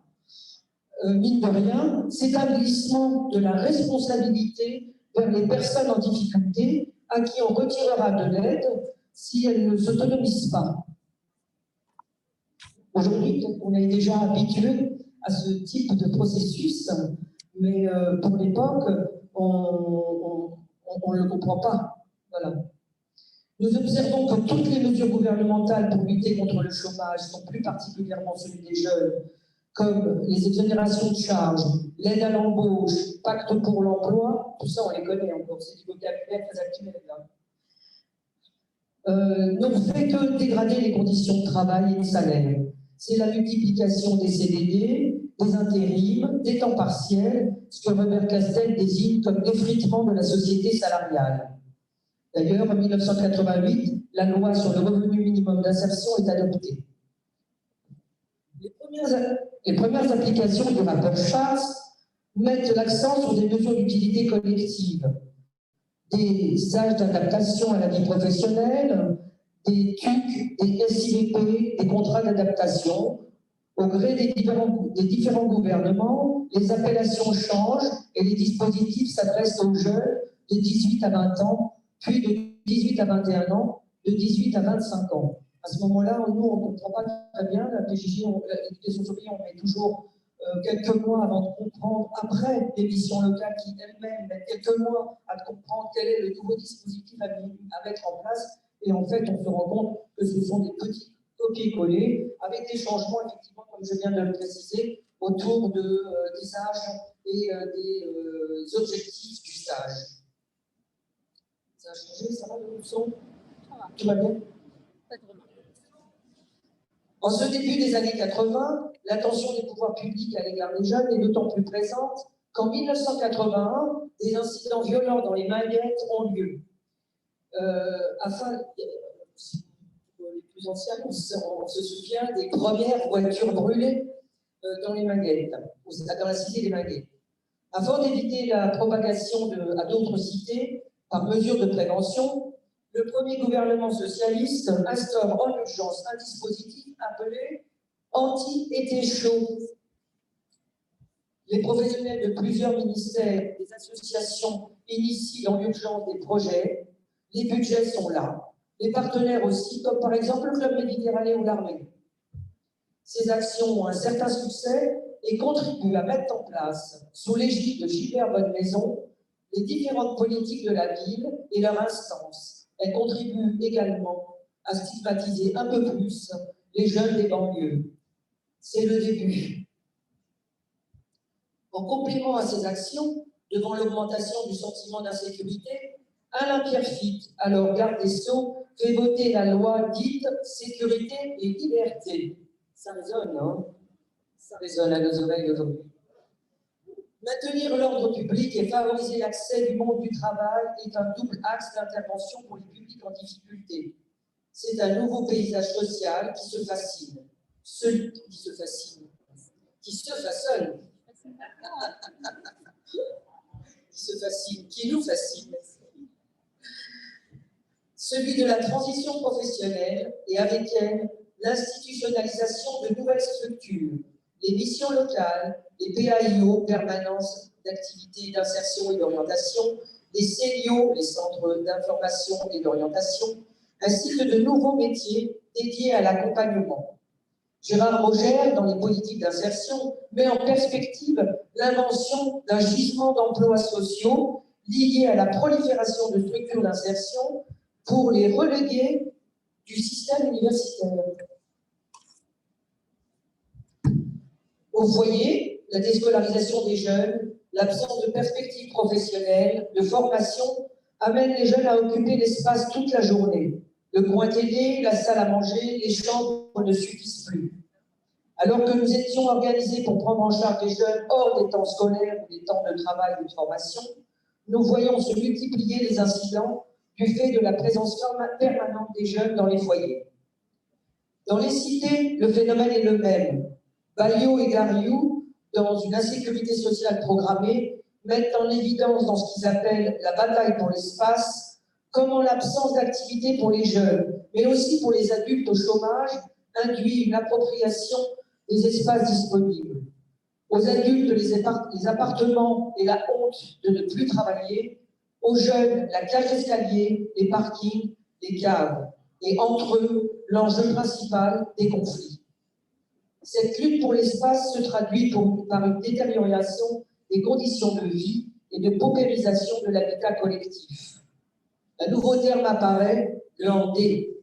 Mine de rien, c'est un glissement de la responsabilité vers les personnes en difficulté à qui on retirera de l'aide si elles ne s'autonomisent pas. Aujourd'hui, peut-être qu'on est déjà habitué à ce type de processus, mais pour l'époque, on ne le comprend pas. Voilà. Nous observons que toutes les mesures gouvernementales pour lutter contre le chômage sont plus particulièrement celui des jeunes, comme les exonérations de charges, l'aide à l'embauche, pacte pour l'emploi, tout ça on les connaît encore, c'est du vocabulaire très actuel là. N'ont fait que dégrader les conditions de travail et de salaire. C'est la multiplication des CDD, des intérims, des temps partiels, ce que Robert Castel désigne comme l'effritement de la société salariale. D'ailleurs, en 1988, la loi sur le revenu minimum d'insertion est adoptée. Les premières applications du rapport Schwartz mettent l'accent sur des mesures d'utilité collective, des âges d'adaptation à la vie professionnelle, des TUC, des SIVP, des contrats d'adaptation. Au gré des différents gouvernements, les appellations changent et les dispositifs s'adressent aux jeunes de 18 à 20 ans, puis de 18 à 21 ans, de 18 à 25 ans. À ce moment-là, nous, on ne comprend pas très bien. La PJJ, l'éducation sur on met toujours quelques mois avant de comprendre, après les missions locales qui elles-mêmes mettent quelques mois à comprendre quel est le nouveau dispositif à mettre en place. Et en fait, on se rend compte que ce sont des petits copier-coller avec des changements, effectivement, comme je viens de le préciser, autour des âges et des objectifs du stage. Ça a changé, ça va le son? Tout va bien? Pas de remarques. En ce début des années 80, l'attention des pouvoirs publics à l'égard des jeunes est d'autant plus présente qu'en 1981, des incidents violents dans les Minguettes ont lieu. Pour les plus anciens, on se souvient des premières voitures brûlées dans les Minguettes, dans la cité des Minguettes. Afin d'éviter la propagation à d'autres cités, par mesure de prévention, le premier gouvernement socialiste instaure en urgence un dispositif appelé anti-été chaud. Les professionnels de plusieurs ministères, des associations initient en urgence des projets. Les budgets sont là. Les partenaires aussi, comme par exemple le Club Méditerranée ou l'armée. Ces actions ont un certain succès et contribuent à mettre en place, sous l'égide de Gilbert Bonnemaison, les différentes politiques de la ville et leurs instances. Elles contribuent également à stigmatiser un peu plus les jeunes des banlieues. C'est le début. En complément à ces actions, devant l'augmentation du sentiment d'insécurité, Alain Pierrefitte, alors garde des Sceaux, fait voter la loi dite « Sécurité et liberté ». Ça résonne, hein? Ça résonne à nos oreilles aujourd'hui. Maintenir l'ordre public et favoriser l'accès du monde du travail est un double axe d'intervention pour les publics en difficulté. C'est un nouveau paysage social qui se fascine. Celui qui se fascine, qui se façonne, qui se fascine, qui nous fascine. Celui de la transition professionnelle et avec elle l'institutionnalisation de nouvelles structures, les missions locales, les PAIO, permanences d'activité, d'insertion et d'orientation, les CELIO, les centres d'information et d'orientation, ainsi que de nouveaux métiers dédiés à l'accompagnement. Gérard Roger, dans les politiques d'insertion, met en perspective l'invention d'un gisement d'emplois sociaux liés à la prolifération de structures d'insertion pour les reléguer du système universitaire. Au foyer, la déscolarisation des jeunes, l'absence de perspectives professionnelles, de formation, amènent les jeunes à occuper l'espace toute la journée. Le coin télé, la salle à manger, les chambres ne suffisent plus. Alors que nous étions organisés pour prendre en charge les jeunes hors des temps scolaires ou des temps de travail ou de formation, nous voyons se multiplier les incidents du fait de la présence permanente des jeunes dans les foyers. Dans les cités, le phénomène est le même. Balliot et Gariou, dans une insécurité sociale programmée, mettent en évidence dans ce qu'ils appellent la bataille pour l'espace, comment l'absence d'activité pour les jeunes, mais aussi pour les adultes au chômage, induit une appropriation des espaces disponibles. Aux adultes, les appartements et la honte de ne plus travailler. Aux jeunes, la cage d'escalier, les parkings, les caves. Et entre eux, l'enjeu principal des conflits. Cette lutte pour l'espace se traduit par une détérioration des conditions de vie et de paupérisation de l'habitat collectif. Un nouveau terme apparaît, glander.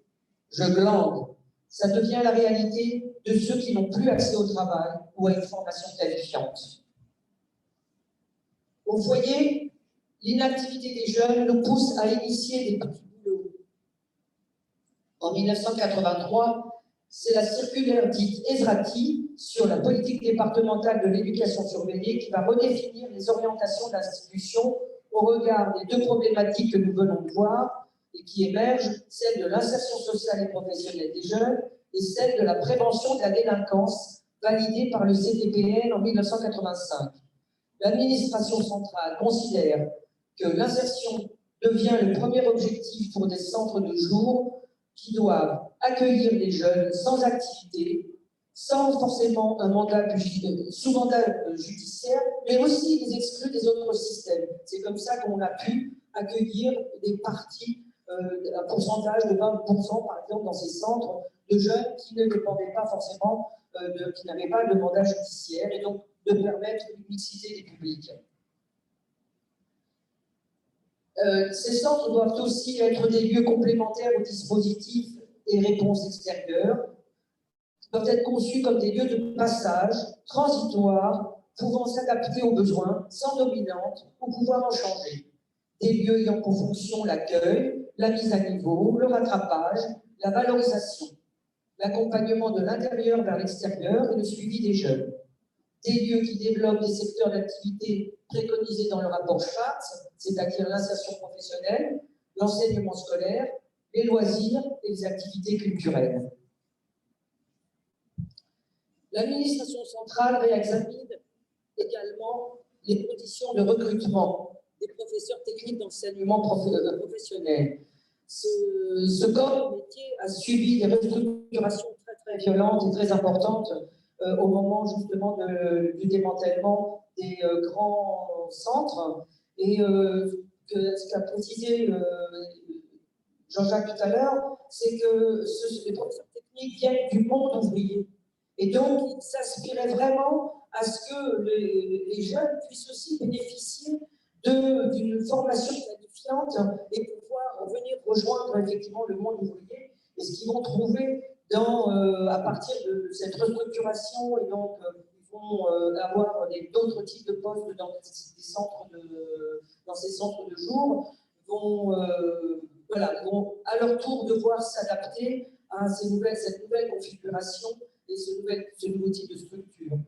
Je glande. Ça devient la réalité de ceux qui n'ont plus accès au travail ou à une formation qualifiante. Au foyer, l'inactivité des jeunes nous pousse à initier des petits boulots. En 1983, c'est la circulaire dite Ezrati sur la politique départementale de l'éducation surveillée qui va redéfinir les orientations de l'institution au regard des deux problématiques que nous venons de voir et qui émergent, celle de l'insertion sociale et professionnelle des jeunes et celle de la prévention de la délinquance validée par le CDPN en 1985. L'administration centrale considère que l'insertion devient le premier objectif pour des centres de jour qui doivent accueillir les jeunes sans activité, sans forcément un mandat sous mandat judiciaire, mais aussi les exclus des autres systèmes. C'est comme ça qu'on a pu accueillir des parties, un pourcentage de 20% par exemple dans ces centres de jeunes qui ne dépendaient pas forcément, qui n'avaient pas de mandat judiciaire, et donc de permettre une mixité des publics. Ces centres doivent aussi être des lieux complémentaires aux dispositifs et réponses extérieures. doivent être conçus comme des lieux de passage, transitoires, pouvant s'adapter aux besoins, sans dominante, ou pouvoir en changer. Des lieux ayant pour fonction l'accueil, la mise à niveau, le rattrapage, la valorisation, l'accompagnement de l'intérieur vers l'extérieur et le suivi des jeunes. Des lieux qui développent des secteurs d'activité préconisés dans le rapport Schwartz, c'est-à-dire l'insertion professionnelle, l'enseignement scolaire, les loisirs et les activités culturelles. L'administration centrale réexamine également les conditions de recrutement des professeurs techniques d'enseignement professionnel. Ce corps de métier a subi des restructurations très violentes et très importantes au moment justement du démantèlement des grands centres. Et ce qu'a précisé Jean-Jacques tout à l'heure, c'est que les professeurs techniques viennent du monde ouvrier. Et donc, il s'aspirait vraiment à ce que les jeunes puissent aussi bénéficier d'une formation qualifiante et pouvoir venir rejoindre effectivement le monde ouvrier. Et ce qu'ils vont trouver à partir de cette restructuration, et donc ils vont avoir d'autres types de postes dans ces centres de jour, vont à leur tour devoir s'adapter à cette nouvelle configuration et ce nouveau type de structure.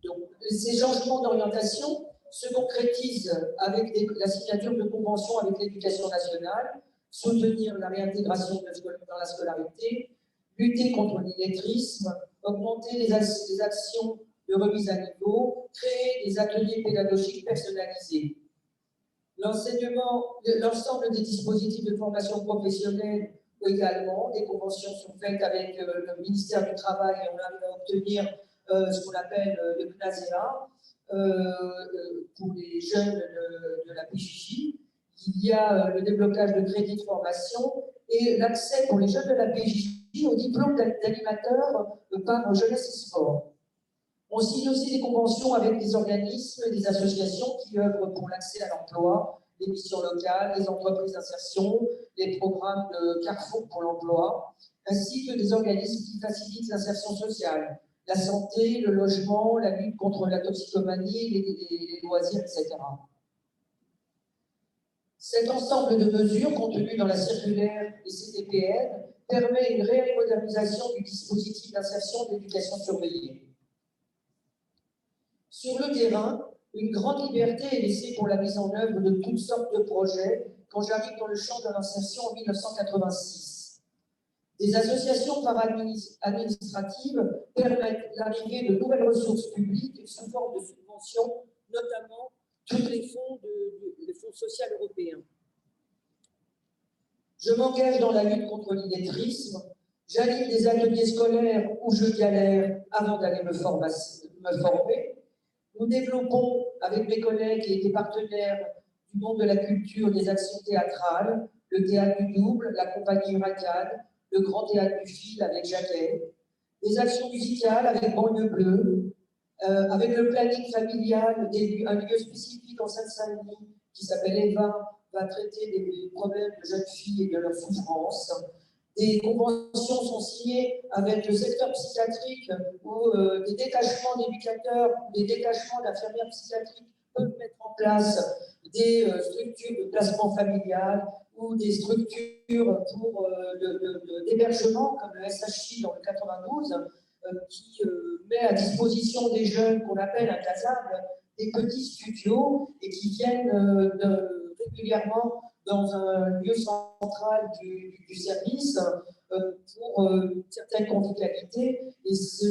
Donc, ces changements d'orientation se concrétisent avec la signature de conventions avec l'éducation nationale, soutenir la réintégration dans la scolarité, lutter contre l'illettrisme, augmenter les actions de remise à niveau, créer des ateliers pédagogiques personnalisés. L'ensemble des dispositifs de formation professionnelle également, des conventions sont faites avec le ministère du Travail et on arrive à obtenir ce qu'on appelle le CNASEA pour les jeunes de la PJJ. Il y a le déblocage de crédits de formation et l'accès pour les jeunes de la PJJ au diplôme d'animateur par Jeunesse et Sport. On signe aussi des conventions avec des organismes et des associations qui œuvrent pour l'accès à l'emploi, les missions locales, les entreprises d'insertion, les programmes de Carrefour pour l'emploi, ainsi que des organismes qui facilitent l'insertion sociale, la santé, le logement, la lutte contre la toxicomanie, les loisirs, etc. Cet ensemble de mesures contenues dans la circulaire des CTPN permet une réelle modernisation du dispositif d'insertion d'éducation surveillée. Sur le terrain, une grande liberté est laissée pour la mise en œuvre de toutes sortes de projets quand j'arrive dans le champ de l'insertion en 1986. Des associations para-administratives permettent l'arrivée de nouvelles ressources publiques sous forme de subventions, notamment tous les fonds sociaux européens. Je m'engage dans la lutte contre l'illettrisme, j'anime des ateliers scolaires où je galère avant d'aller me former. Nous développons avec mes collègues et des partenaires du monde de la culture des actions théâtrales, le théâtre du double, la compagnie Hurricane, le grand théâtre du fil avec Jacquet, des actions musicales avec Banlieue Bleue, avec le planning familial, un lieu spécifique en Seine-Saint-Denis qui s'appelle Eva, va traiter des problèmes de jeunes filles et de leurs souffrances. Des conventions sont signées avec le secteur psychiatrique où des détachements d'éducateurs, des détachements d'infirmières psychiatriques peuvent mettre en place des structures de placement familial ou des structures pour d'hébergement comme le SHI dans le 92 qui met à disposition des jeunes qu'on appelle incasables des petits studios et qui viennent régulièrement dans un lieu central du service pour certaines convivialités. Et c'est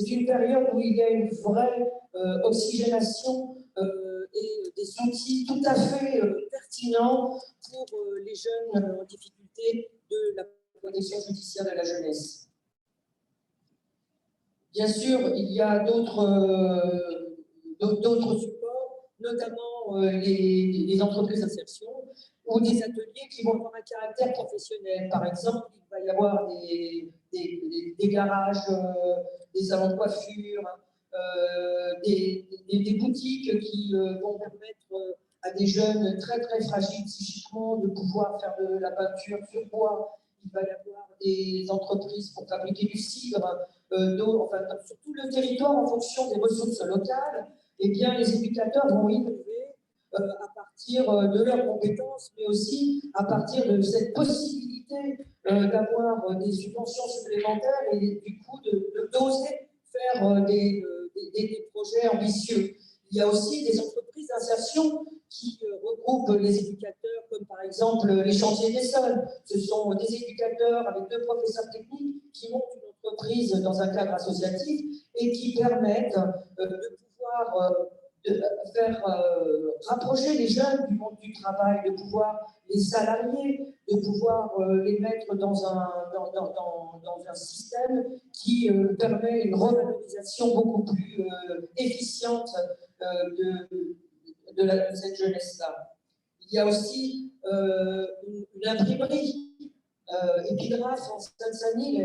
une période où il y a une vraie oxygénation et des outils tout à fait pertinents pour les jeunes en difficulté de la protection judiciaire de la jeunesse. Bien sûr, il y a d'autres supports, notamment les entreprises d'insertion ou des ateliers qui vont avoir un caractère professionnel. Par exemple, il va y avoir des garages, des salons de coiffure, des boutiques qui vont permettre à des jeunes très très fragiles psychiquement de pouvoir faire de la peinture sur bois il va y avoir des entreprises pour fabriquer du cidre, enfin, sur tout le territoire en fonction des ressources locales. Eh bien, les éducateurs vont innover à partir de leurs compétences, mais aussi à partir de cette possibilité d'avoir des subventions supplémentaires et du coup d'oser faire des projets ambitieux. Il y a aussi des entreprises d'insertion qui regroupent les éducateurs, comme par exemple les chantiers des sols. Ce sont des éducateurs avec 2 professeurs techniques qui montent une entreprise dans un cadre associatif et qui permettent de pouvoir faire rapprocher les jeunes du monde du travail, de pouvoir les salarier, de pouvoir les mettre dans un système qui permet une revalorisation beaucoup plus efficiente de cette jeunesse-là. Il y a aussi une imprimerie, Épigraphe en Seine-Saint-Denis.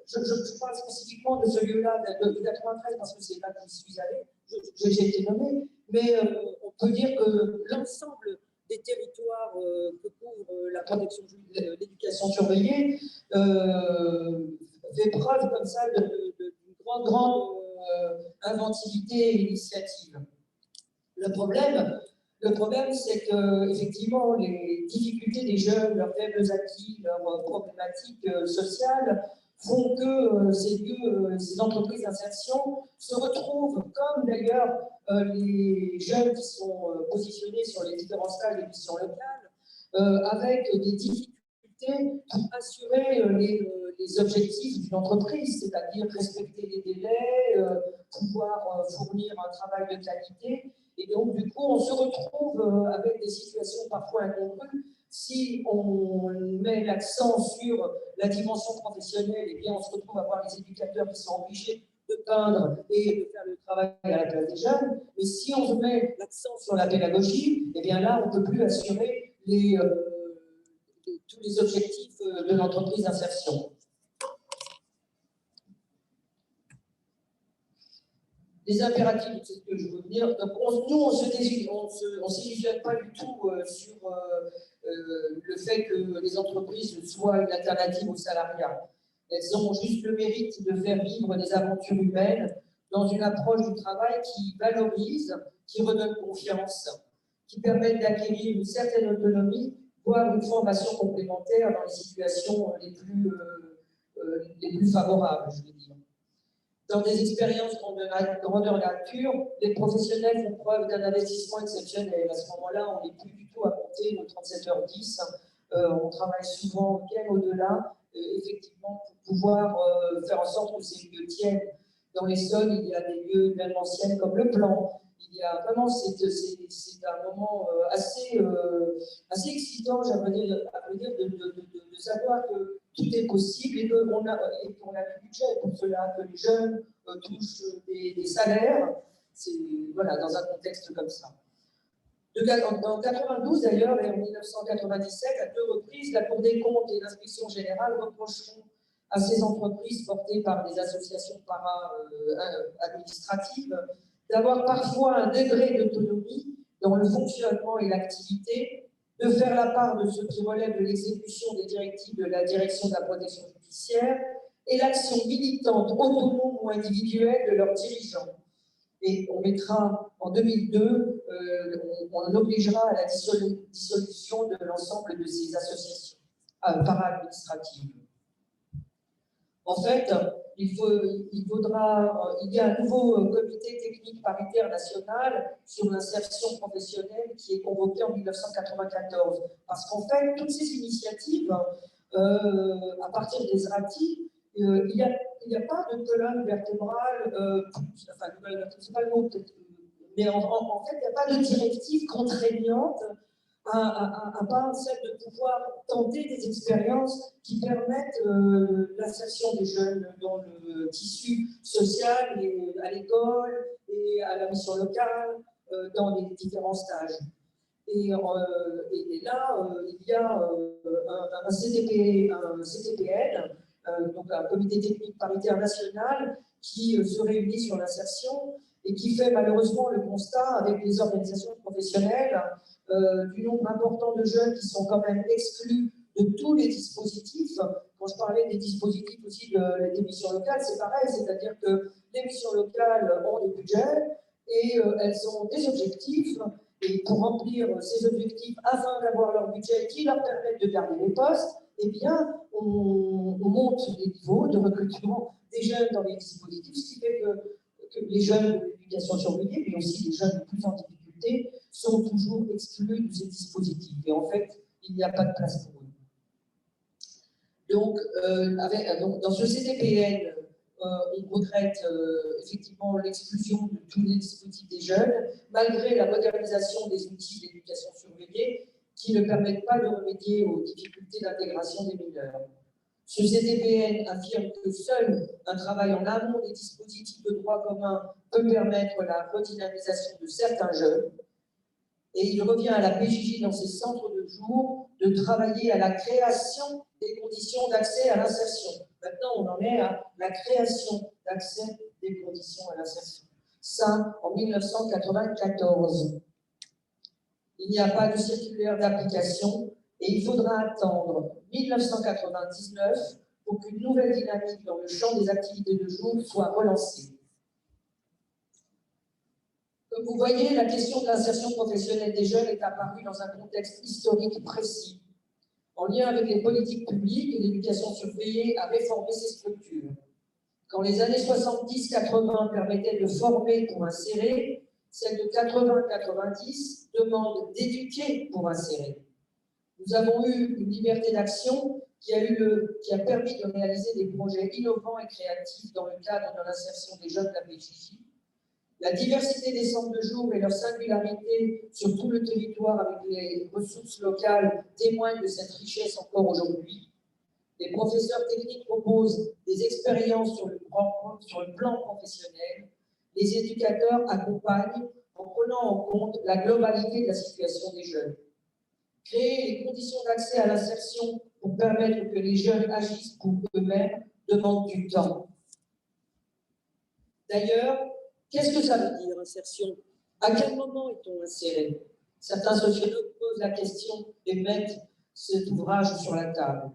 Je parle spécifiquement de ce lieu-là de 93 parce que c'est là que je suis allée, j'ai été nommée, mais on peut dire que l'ensemble des territoires que couvre la protection, l'éducation surveillée fait preuve comme ça d'une grande inventivité et initiative. Le problème, c'est que effectivement, les difficultés des jeunes, leurs faibles acquis, leurs problématiques sociales font que ces entreprises d'insertion se retrouvent, comme d'ailleurs les jeunes qui sont positionnés sur les différents stages de mission locale, avec des difficultés pour assurer les objectifs d'une entreprise, c'est-à-dire respecter les délais, pouvoir fournir un travail de qualité. Et donc, du coup, on se retrouve avec des situations parfois incongrues. Si on met l'accent sur la dimension professionnelle, eh bien, on se retrouve à voir les éducateurs qui sont obligés de peindre et de faire le travail à la place des jeunes. Mais si on met l'accent sur la pédagogie, eh bien là, on ne peut plus assurer tous les objectifs de l'entreprise d'insertion. Les impératifs, c'est ce que je veux dire. Donc, nous, on ne s'illusionne pas du tout sur le fait que les entreprises soient une alternative au salariat. Elles ont juste le mérite de faire vivre des aventures humaines dans une approche du travail qui valorise, qui redonne confiance, qui permet d'acquérir une certaine autonomie, voire une formation complémentaire dans les situations les plus favorables, je veux dire. Dans des expériences grandeur nature, les professionnels font preuve d'un investissement exceptionnel. À ce moment-là, on n'est plus du tout à compter nos 37h10. On travaille souvent bien au-delà, effectivement, pour pouvoir faire en sorte que ces lieux tiennent. Dans les sols, il y a des lieux même anciens comme le plan. Il y a vraiment, c'est un moment assez excitant, j'aimerais dire, de savoir que tout est possible et qu'on a du budget pour cela, que les jeunes touchent des salaires, voilà, dans un contexte comme ça. En 1992 d'ailleurs, et en 1997, à 2 reprises, la Cour des comptes et l'Inspection générale reprocheront à ces entreprises portées par des associations para-administratives d'avoir parfois un degré d'autonomie dans le fonctionnement et l'activité, de faire la part de ce qui relève de l'exécution des directives de la direction de la protection judiciaire et l'action militante, autonome ou individuelle de leurs dirigeants. Et on mettra en 2002, on obligera à la dissolution de l'ensemble de ces associations para-administratives. En fait, il y a un nouveau comité technique paritaire national sur l'insertion professionnelle qui est convoqué en 1994. Parce qu'en fait, toutes ces initiatives, à partir des RATI, il n'y a pas de colonne vertébrale, enfin, c'est pas le mot peut-être, mais en fait, il n'y a pas de directive contraignante à part celle de pouvoir tenter des expériences qui permettent l'insertion des jeunes dans le tissu social, et à l'école et à la mission locale, dans les différents stages. Et là, il y a un CTPN, donc un comité technique paritaire national, qui se réunit sur l'insertion et qui fait malheureusement le constat avec les organisations professionnelles du nombre important de jeunes qui sont quand même exclus de tous les dispositifs. Quand je parlais des dispositifs aussi des missions locales, c'est pareil, c'est-à-dire que les missions locales ont des budgets et elles ont des objectifs. Et pour remplir ces objectifs, afin d'avoir leur budget qui leur permette de garder les postes, eh bien, on monte les niveaux de recrutement des jeunes dans les dispositifs, ce qui fait que les jeunes de l'éducation surveillée, mais aussi les jeunes les plus en difficulté, sont toujours exclus de ces dispositifs. Et en fait, il n'y a pas de place pour eux. Donc, dans ce CDPN, on regrette effectivement l'exclusion de tous les dispositifs des jeunes, malgré la modernisation des outils d'éducation surveillée qui ne permettent pas de remédier aux difficultés d'intégration des mineurs. Ce CDPN affirme que seul un travail en amont des dispositifs de droit commun peut permettre la redynamisation de certains jeunes. Et il revient à la PJJ dans ses centres de jour de travailler à la création des conditions d'accès à l'insertion. Maintenant, on en est à la création d'accès des conditions à l'insertion. Ça, en 1994. Il n'y a pas de circulaire d'application et il faudra attendre 1999 pour qu'une nouvelle dynamique dans le champ des activités de jour soit relancée. Comme vous voyez, la question de l'insertion professionnelle des jeunes est apparue dans un contexte historique précis, en lien avec les politiques publiques et l'éducation surveillée à réformer ces structures. Quand les années 70-80 permettaient de former pour insérer, celles de 80-90 demandent d'éduquer pour insérer. Nous avons eu une liberté d'action qui a permis de réaliser des projets innovants et créatifs dans le cadre de l'insertion des jeunes de la PJJ. La diversité des centres de jour et leur singularité sur tout le territoire avec les ressources locales témoignent de cette richesse encore aujourd'hui. Les professeurs techniques proposent des expériences sur le plan professionnel. Les éducateurs accompagnent en prenant en compte la globalité de la situation des jeunes. Créer les conditions d'accès à l'insertion pour permettre que les jeunes agissent pour eux-mêmes demande du temps. D'ailleurs, qu'est-ce que ça veut dire, insertion? À quel moment est-on inséré? Certains sociologues posent la question et mettent cet ouvrage sur la table.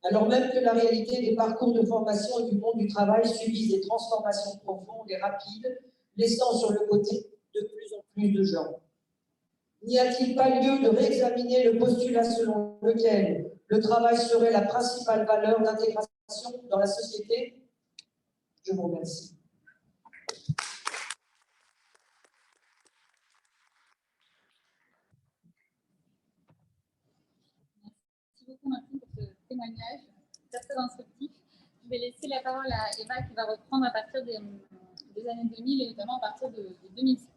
Alors même que la réalité des parcours de formation et du monde du travail subissent des transformations profondes et rapides, laissant sur le côté de plus en plus de gens. N'y a-t-il pas lieu de réexaminer le postulat selon lequel le travail serait la principale valeur d'intégration dans la société? Je vous remercie. Merci beaucoup, Martine, pour ce témoignage très instructif. Je vais laisser la parole à Eva qui va reprendre à partir des années 2000 et notamment à partir de 2007.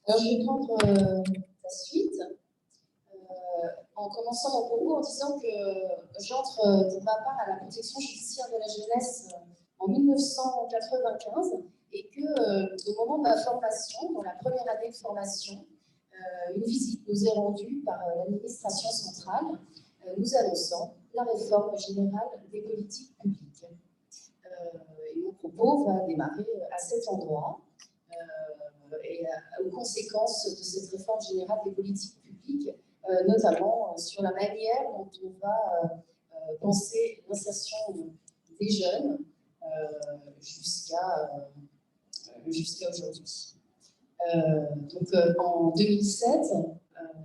Alors, je vais prendre la suite en commençant mon propos en disant que j'entre pour ma part à la protection judiciaire de la jeunesse en 1995 et que au moment de ma formation, dans la première année de formation, une visite nous est rendue par l'administration centrale nous annonçant la réforme générale des politiques publiques. Et mon propos va démarrer à cet endroit. Et aux conséquences de cette réforme générale des politiques publiques, notamment sur la manière dont on va penser l'insertion des jeunes jusqu'à aujourd'hui. Donc, en 2007,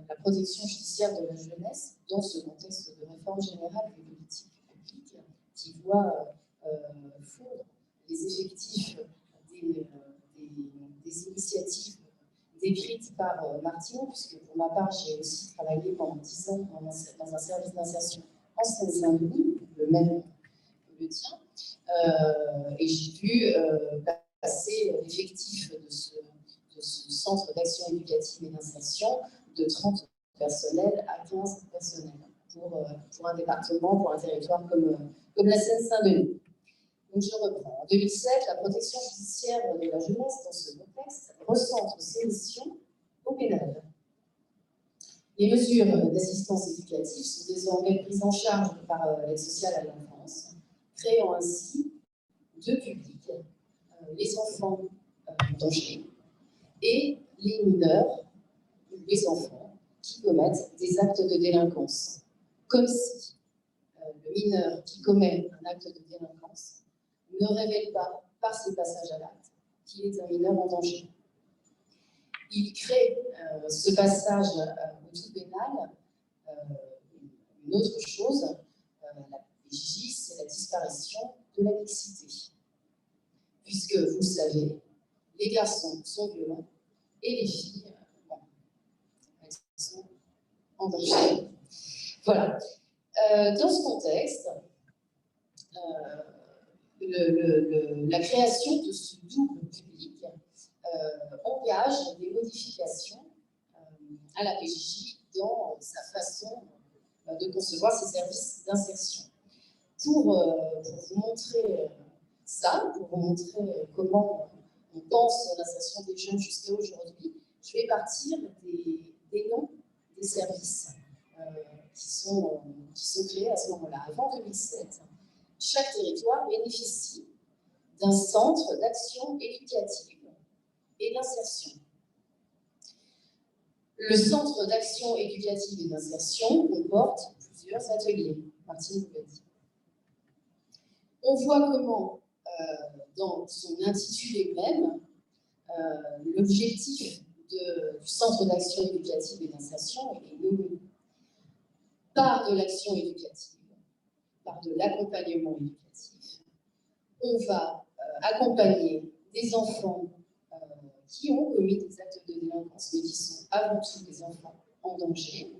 la protection judiciaire de la jeunesse, dans ce contexte de réforme générale des politiques publiques, qui voit fondre les effectifs des initiatives décrites par Martine, puisque pour ma part, j'ai aussi travaillé pendant 10 ans dans un service d'insertion en Seine-Saint-Denis, le même que le tien, et j'ai pu passer l'effectif de ce centre d'action éducative et d'insertion de 30 personnels à 15 personnels pour un département, pour un territoire comme la Seine-Saint-Denis. Donc je reprends. En 2007, la protection judiciaire de la jeunesse, dans ce contexte, recentre ses missions au pénal. Les mesures d'assistance éducative sont désormais prises en charge par l'aide sociale à l'enfance, créant ainsi deux publics, les enfants en danger et les mineurs, ou les enfants qui commettent des actes de délinquance. Comme si le mineur qui commet un acte de délinquance ne révèle pas, par ses passages à l'acte, qu'il est un mineur en danger. Il crée ce passage au tout pénal, une autre chose, la PJJ, c'est la disparition de la mixité. Puisque, vous le savez, les garçons sont violents et les filles, elles sont en danger. Voilà. Dans ce contexte, la création de ce double public engage des modifications à la PJJ dans sa façon de concevoir ses services d'insertion. Pour vous montrer ça, pour vous montrer comment on pense l'insertion des jeunes jusqu'à aujourd'hui, je vais partir des noms des services qui sont créés à ce moment-là. Avant 2007, chaque territoire bénéficie d'un centre d'action éducative et d'insertion. Le centre d'action éducative et d'insertion comporte plusieurs ateliers. Martine vous l'a dit. On voit comment, dans son intitulé même, l'objectif du centre d'action éducative et d'insertion est nommé par de l'action éducative, par de l'accompagnement éducatif. On va accompagner des enfants qui ont commis des actes de délinquance, mais qui sont avant tout des enfants en danger,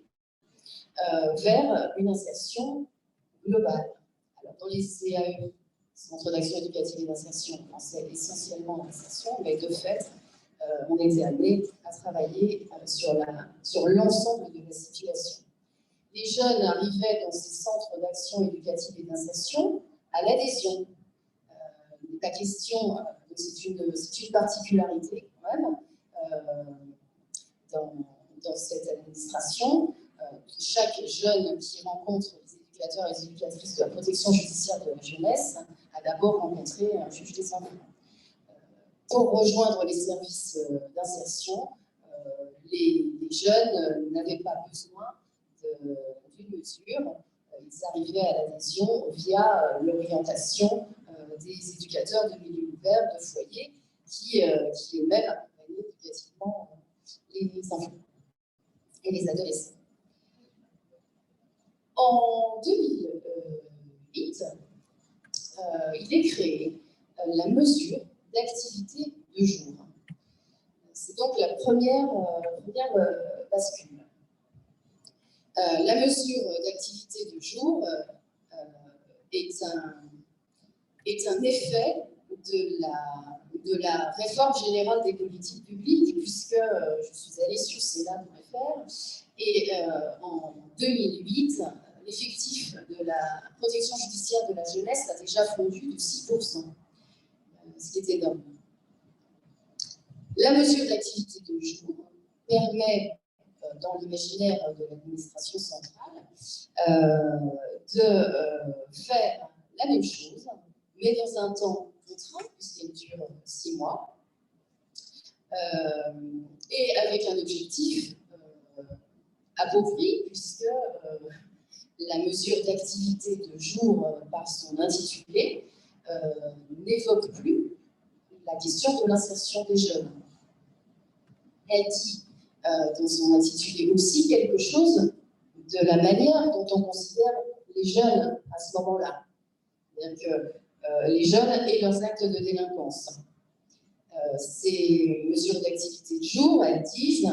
vers une insertion globale. Alors, dans les CAE, Centre d'action éducative et d'insertion, on pensait essentiellement à l'insertion, mais de fait, on était amené à travailler sur l'ensemble de la situation. Les jeunes arrivaient dans ces centres d'action éducative et d'insertion à l'adhésion. La question, c'est une particularité quand même dans cette administration. Chaque jeune qui rencontre les éducateurs et les éducatrices de la protection judiciaire de la jeunesse a d'abord rencontré un juge des enfants. Pour rejoindre les services d'insertion, les jeunes n'avaient pas besoin d'une mesure. Ils arrivaient à l'adhésion via l'orientation des éducateurs de milieu ouvert, de foyer, qui eux-mêmes accompagnaient éducativement les enfants et les adolescents. En 2008, il est créé la mesure d'activité de jour. C'est donc la première bascule. La mesure d'activité de jour est un effet de la réforme générale des politiques publiques, puisque je suis allée sur cela.fr et en 2008, l'effectif de la protection judiciaire de la jeunesse a déjà fondu de 6%, ce qui est énorme. La mesure d'activité de jour permet, dans l'imaginaire de l'administration centrale, de faire la même chose, mais dans un temps contraint, puisqu'elle dure 6 mois, et avec un objectif appauvri, puisque la mesure d'activité de jour, par son intitulé, n'évoque plus la question de l'insertion des jeunes. Elle dit dans son intitulé aussi quelque chose de la manière dont on considère les jeunes à ce moment-là. C'est-à-dire que les jeunes et leurs actes de délinquance. Ces mesures d'activité de jour, elles disent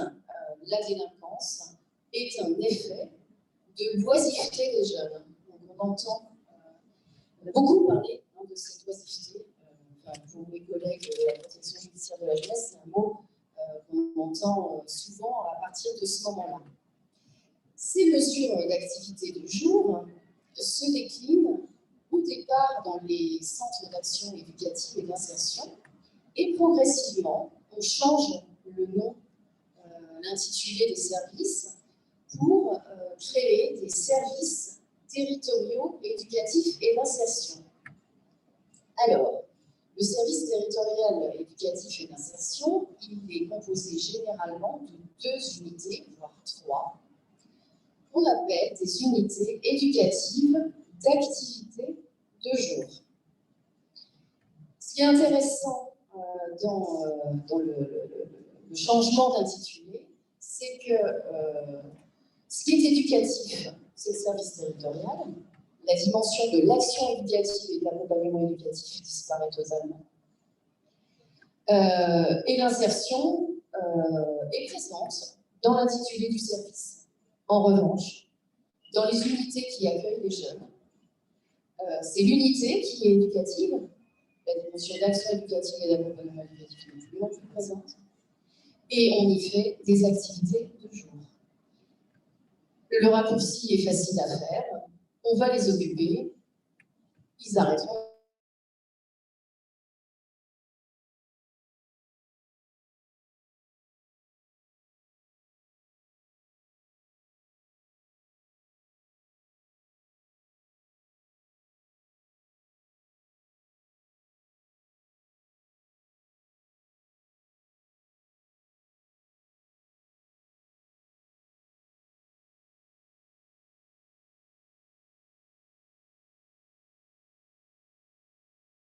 la délinquance est un effet de l'oisiveté des jeunes. Donc on a beaucoup parlé de cette oisiveté. Pour mes collègues de la protection judiciaire de la jeunesse, c'est un mot qu'on entend souvent à partir de ce moment-là. Ces mesures d'activité de jour se déclinent au départ dans les centres d'action éducative et d'insertion, et progressivement, on change le nom, l'intitulé des services, pour créer des services territoriaux, éducatifs et d'insertion. Alors, le service territorial éducatif et d'insertion, il est composé généralement de 2 unités, voire 3, qu'on appelle des unités éducatives d'activité de jour. Ce qui est intéressant dans le changement d'intitulé, c'est que ce qui est éducatif, c'est le service territorial. La dimension de l'action éducative et de l'accompagnement éducatif disparaît totalement. Et l'insertion est présente dans l'intitulé du service. En revanche, dans les unités qui accueillent les jeunes, c'est l'unité qui est éducative, la dimension d'action éducative et d'accompagnement éducatif n'est plus non plus présente, et on y fait des activités de jour. Le raccourci est facile à faire, on va les occuper, ils arrêteront